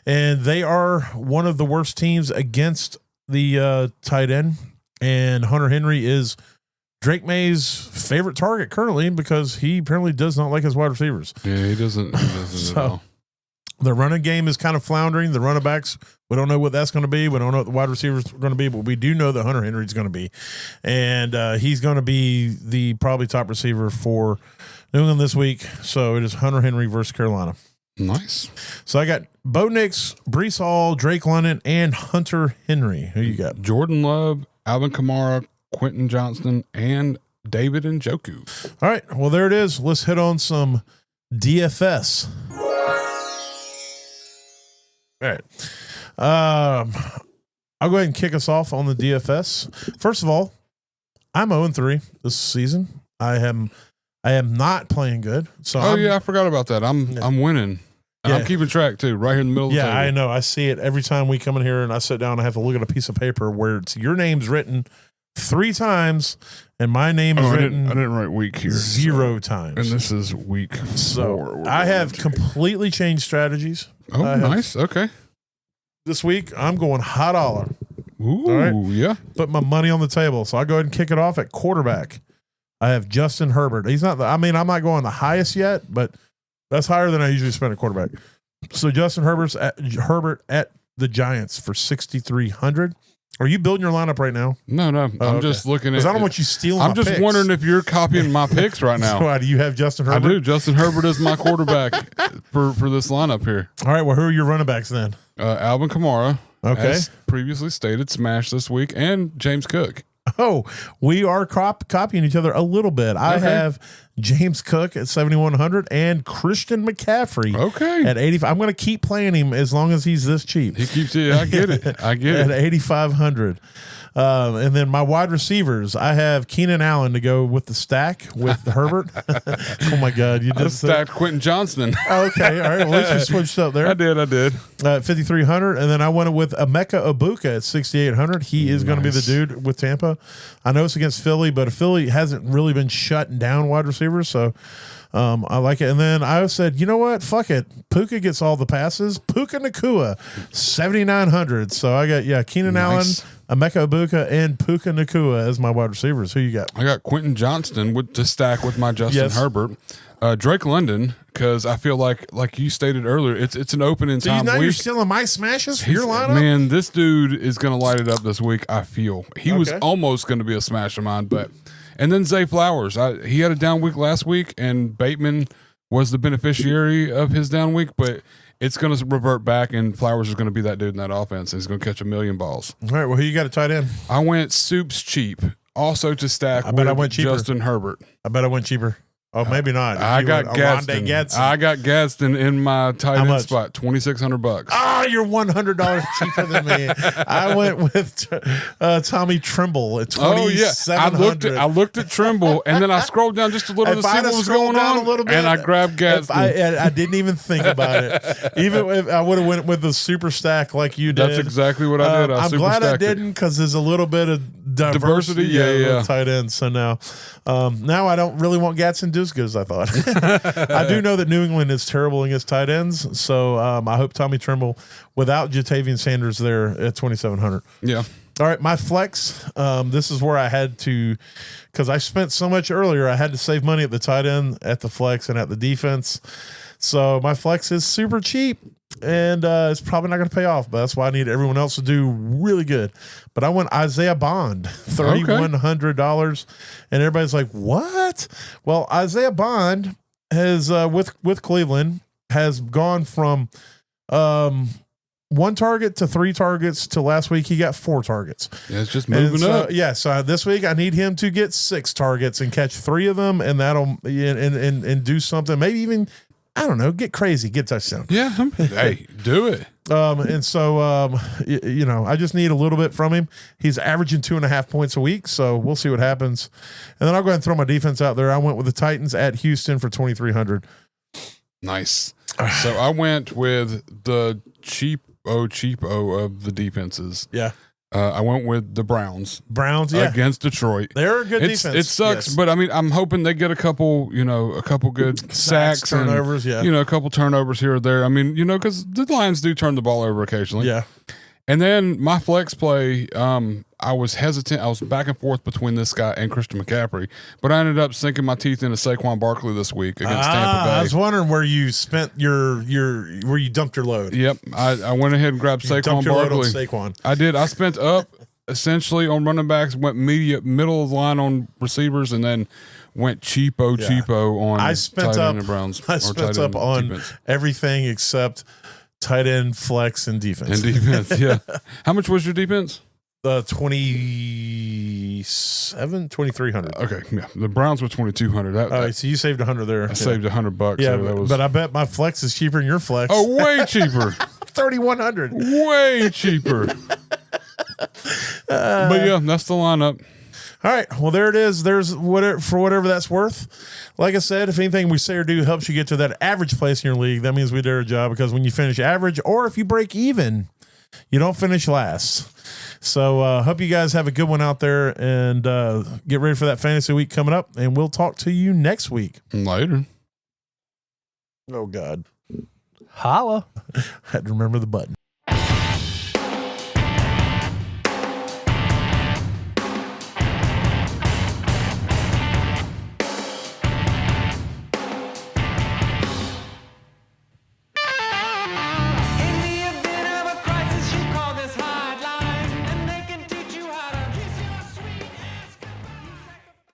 Speaker 2: and they are one of the worst teams against the tight end. And Hunter Henry is Drake May's favorite target currently because he apparently does not like his wide receivers.
Speaker 3: Yeah, he doesn't
Speaker 2: so,
Speaker 3: at all.
Speaker 2: The running game is kind of floundering. The running backs, we don't know what that's going to be. We don't know what the wide receivers are going to be, but we do know that Hunter Henry is going to be. And he's going to be the probably top receiver for New England this week. So it is Hunter Henry versus Carolina.
Speaker 3: Nice.
Speaker 2: So I got Bo Nix, Breece Hall, Drake London, and Hunter Henry. Who you got?
Speaker 3: Jordan Love, Alvin Kamara, Quentin Johnston, and David Njoku.
Speaker 2: All right. Well, there it is. Let's hit on some DFS. All right. I'll go ahead and kick us off on the DFS. First of all, I'm 0-3 this season. I am not playing good. So
Speaker 3: I forgot about that. I'm winning. And I'm keeping track too, right here in the middle of the table.
Speaker 2: Yeah, I know. I see it every time we come in here and I sit down. I have to look at a piece of paper where it's your name's written 3 times and my name is written.
Speaker 3: I didn't write week here.
Speaker 2: 0 times.
Speaker 3: And this is week 4.
Speaker 2: So I have completely changed strategies.
Speaker 3: Oh, nice. Okay.
Speaker 2: This week I'm going high dollar.
Speaker 3: Ooh,
Speaker 2: right?
Speaker 3: Yeah.
Speaker 2: Put my money on the table. So I go ahead and kick it off at quarterback. I have Justin Herbert. He's not I'm not going the highest yet, but that's higher than I usually spend at quarterback. So Justin Herbert at the Giants for 6,300. Are you building your lineup right now?
Speaker 3: No. I'm just looking at.
Speaker 2: Because I don't want you stealing.
Speaker 3: I'm just wondering if you're copying my picks right now.
Speaker 2: So why do you have Justin Herbert?
Speaker 3: I do. Justin Herbert is my quarterback for this lineup here.
Speaker 2: All right. Well, who are your running backs then?
Speaker 3: Alvin Kamara.
Speaker 2: Okay.
Speaker 3: As previously stated, smash this week, and James Cook.
Speaker 2: Oh, we are copying each other a little bit. I have James Cook at 7,100 and Christian McCaffrey at 85. I'm going to keep playing him as long as he's this cheap.
Speaker 3: He keeps it. I get it.
Speaker 2: At 8,500. And then my wide receivers, I have Keenan Allen to go with the stack with Herbert. Oh my God, you just
Speaker 3: stacked Quentin Johnston.
Speaker 2: Okay, all right. Well, at least you switched up there.
Speaker 3: I did.
Speaker 2: 5,300, and then I went with Emeka Egbuka at 6,800. He is going to be the dude with Tampa. I know it's against Philly, but Philly hasn't really been shutting down wide receivers, so I like it. And then I said, you know what? Fuck it. Puka gets all the passes. Puka Nacua, 7,900. So I got Keenan Allen, Emeka Egbuka, and Puka Nacua as my wide receivers. Who you got?
Speaker 3: I got Quentin Johnston to stack with my Justin Herbert. Drake London, because I feel like you stated earlier, it's an opening time week.
Speaker 2: You're stealing my smashes for your lineup?
Speaker 3: Man, this dude is going to light it up this week, I feel. He was almost going to be a smash of mine, but... And then Zay Flowers. He had a down week last week, and Bateman was the beneficiary of his down week, but it's going to revert back, and Flowers is going to be that dude in that offense, and he's going to catch 1,000,000 balls.
Speaker 2: All right, well, who you got a tight end?
Speaker 3: I went Soups cheap, also to stack with Justin Herbert.
Speaker 2: I bet I went cheaper. Oh, maybe not.
Speaker 3: I got Gadsden. I got Gadsden in my tight end spot, $2,600.
Speaker 2: Ah, you're $100 cheaper than me. I went with Tommy Tremble at $2,700.
Speaker 3: I looked at Tremble, and then I scrolled down just a little to see what was going on, and I grabbed Gadsden.
Speaker 2: I didn't even think about it. Even if I would have went with the super stack like you did.
Speaker 3: That's exactly what I did.
Speaker 2: I'm glad I didn't, because there's a little bit of diversity. Yeah. Tight ends. So now I don't really want Gadsden to do as good as I thought. I do know that New England is terrible against tight ends, so I hope Tommy Tremble without Jatavian Sanders there at 2,700.
Speaker 3: Yeah.
Speaker 2: All right, my flex. This is where I had to, because I spent so much earlier, I had to save money at the tight end, at the flex, and at the defense. So my flex is super cheap, and it's probably not going to pay off, but that's why I need everyone else to do really good. But I went Isaiah Bond, $3,100, and everybody's like, what? Well, Isaiah Bond has, with Cleveland, has gone from 1 target to 3 targets to last week he got 4 targets.
Speaker 3: Yeah, it's just moving up.
Speaker 2: Yeah, so this week I need him to get 6 targets and catch 3 of them, and that'll and do something. Maybe even, I don't know, get crazy, get touchdown.
Speaker 3: Yeah, hey, do it.
Speaker 2: And so I just need a little bit from him. He's averaging 2.5 points a week, so we'll see what happens. And then I'll go ahead and throw my defense out there. I went with the Titans at Houston for 2,300.
Speaker 3: Nice. So I went with the cheapo of the defenses.
Speaker 2: Yeah.
Speaker 3: I went with the Browns.
Speaker 2: Against
Speaker 3: Detroit.
Speaker 2: They're a good defense.
Speaker 3: It sucks, but I mean, I'm hoping they get a couple good sacks,
Speaker 2: turnovers,
Speaker 3: a couple turnovers here or there. I mean, because the Lions do turn the ball over occasionally.
Speaker 2: Yeah.
Speaker 3: And then my flex play, I was hesitant. I was back and forth between this guy and Christian McCaffrey, but I ended up sinking my teeth into Saquon Barkley this week against Tampa Bay.
Speaker 2: I was wondering where you spent where you dumped your load.
Speaker 3: Yep, I went ahead and grabbed Saquon Barkley.
Speaker 2: Saquon.
Speaker 3: I did. I spent up essentially on running backs, went middle of the line on receivers, and then went cheapo on tight end and Browns.
Speaker 2: I spent up on defense. Everything except tight end, flex, and defense.
Speaker 3: Yeah. How much was your defense?
Speaker 2: 2,300.
Speaker 3: Okay, yeah. The Browns were 2,200.
Speaker 2: So you saved 100 there.
Speaker 3: I saved $100.
Speaker 2: Yeah,
Speaker 3: so
Speaker 2: but I bet my flex is cheaper than your flex.
Speaker 3: Oh, way cheaper.
Speaker 2: 3,100.
Speaker 3: Way cheaper. But yeah, that's the lineup.
Speaker 2: All right. Well, there it is. There's whatever that's worth. Like I said, if anything we say or do helps you get to that average place in your league, that means we did our job, because when you finish average, or if you break even, you don't finish last. So hope you guys have a good one out there, and get ready for that fantasy week coming up, and we'll talk to you next week.
Speaker 3: Later.
Speaker 2: Oh, God.
Speaker 8: Holla.
Speaker 2: I had to remember the button.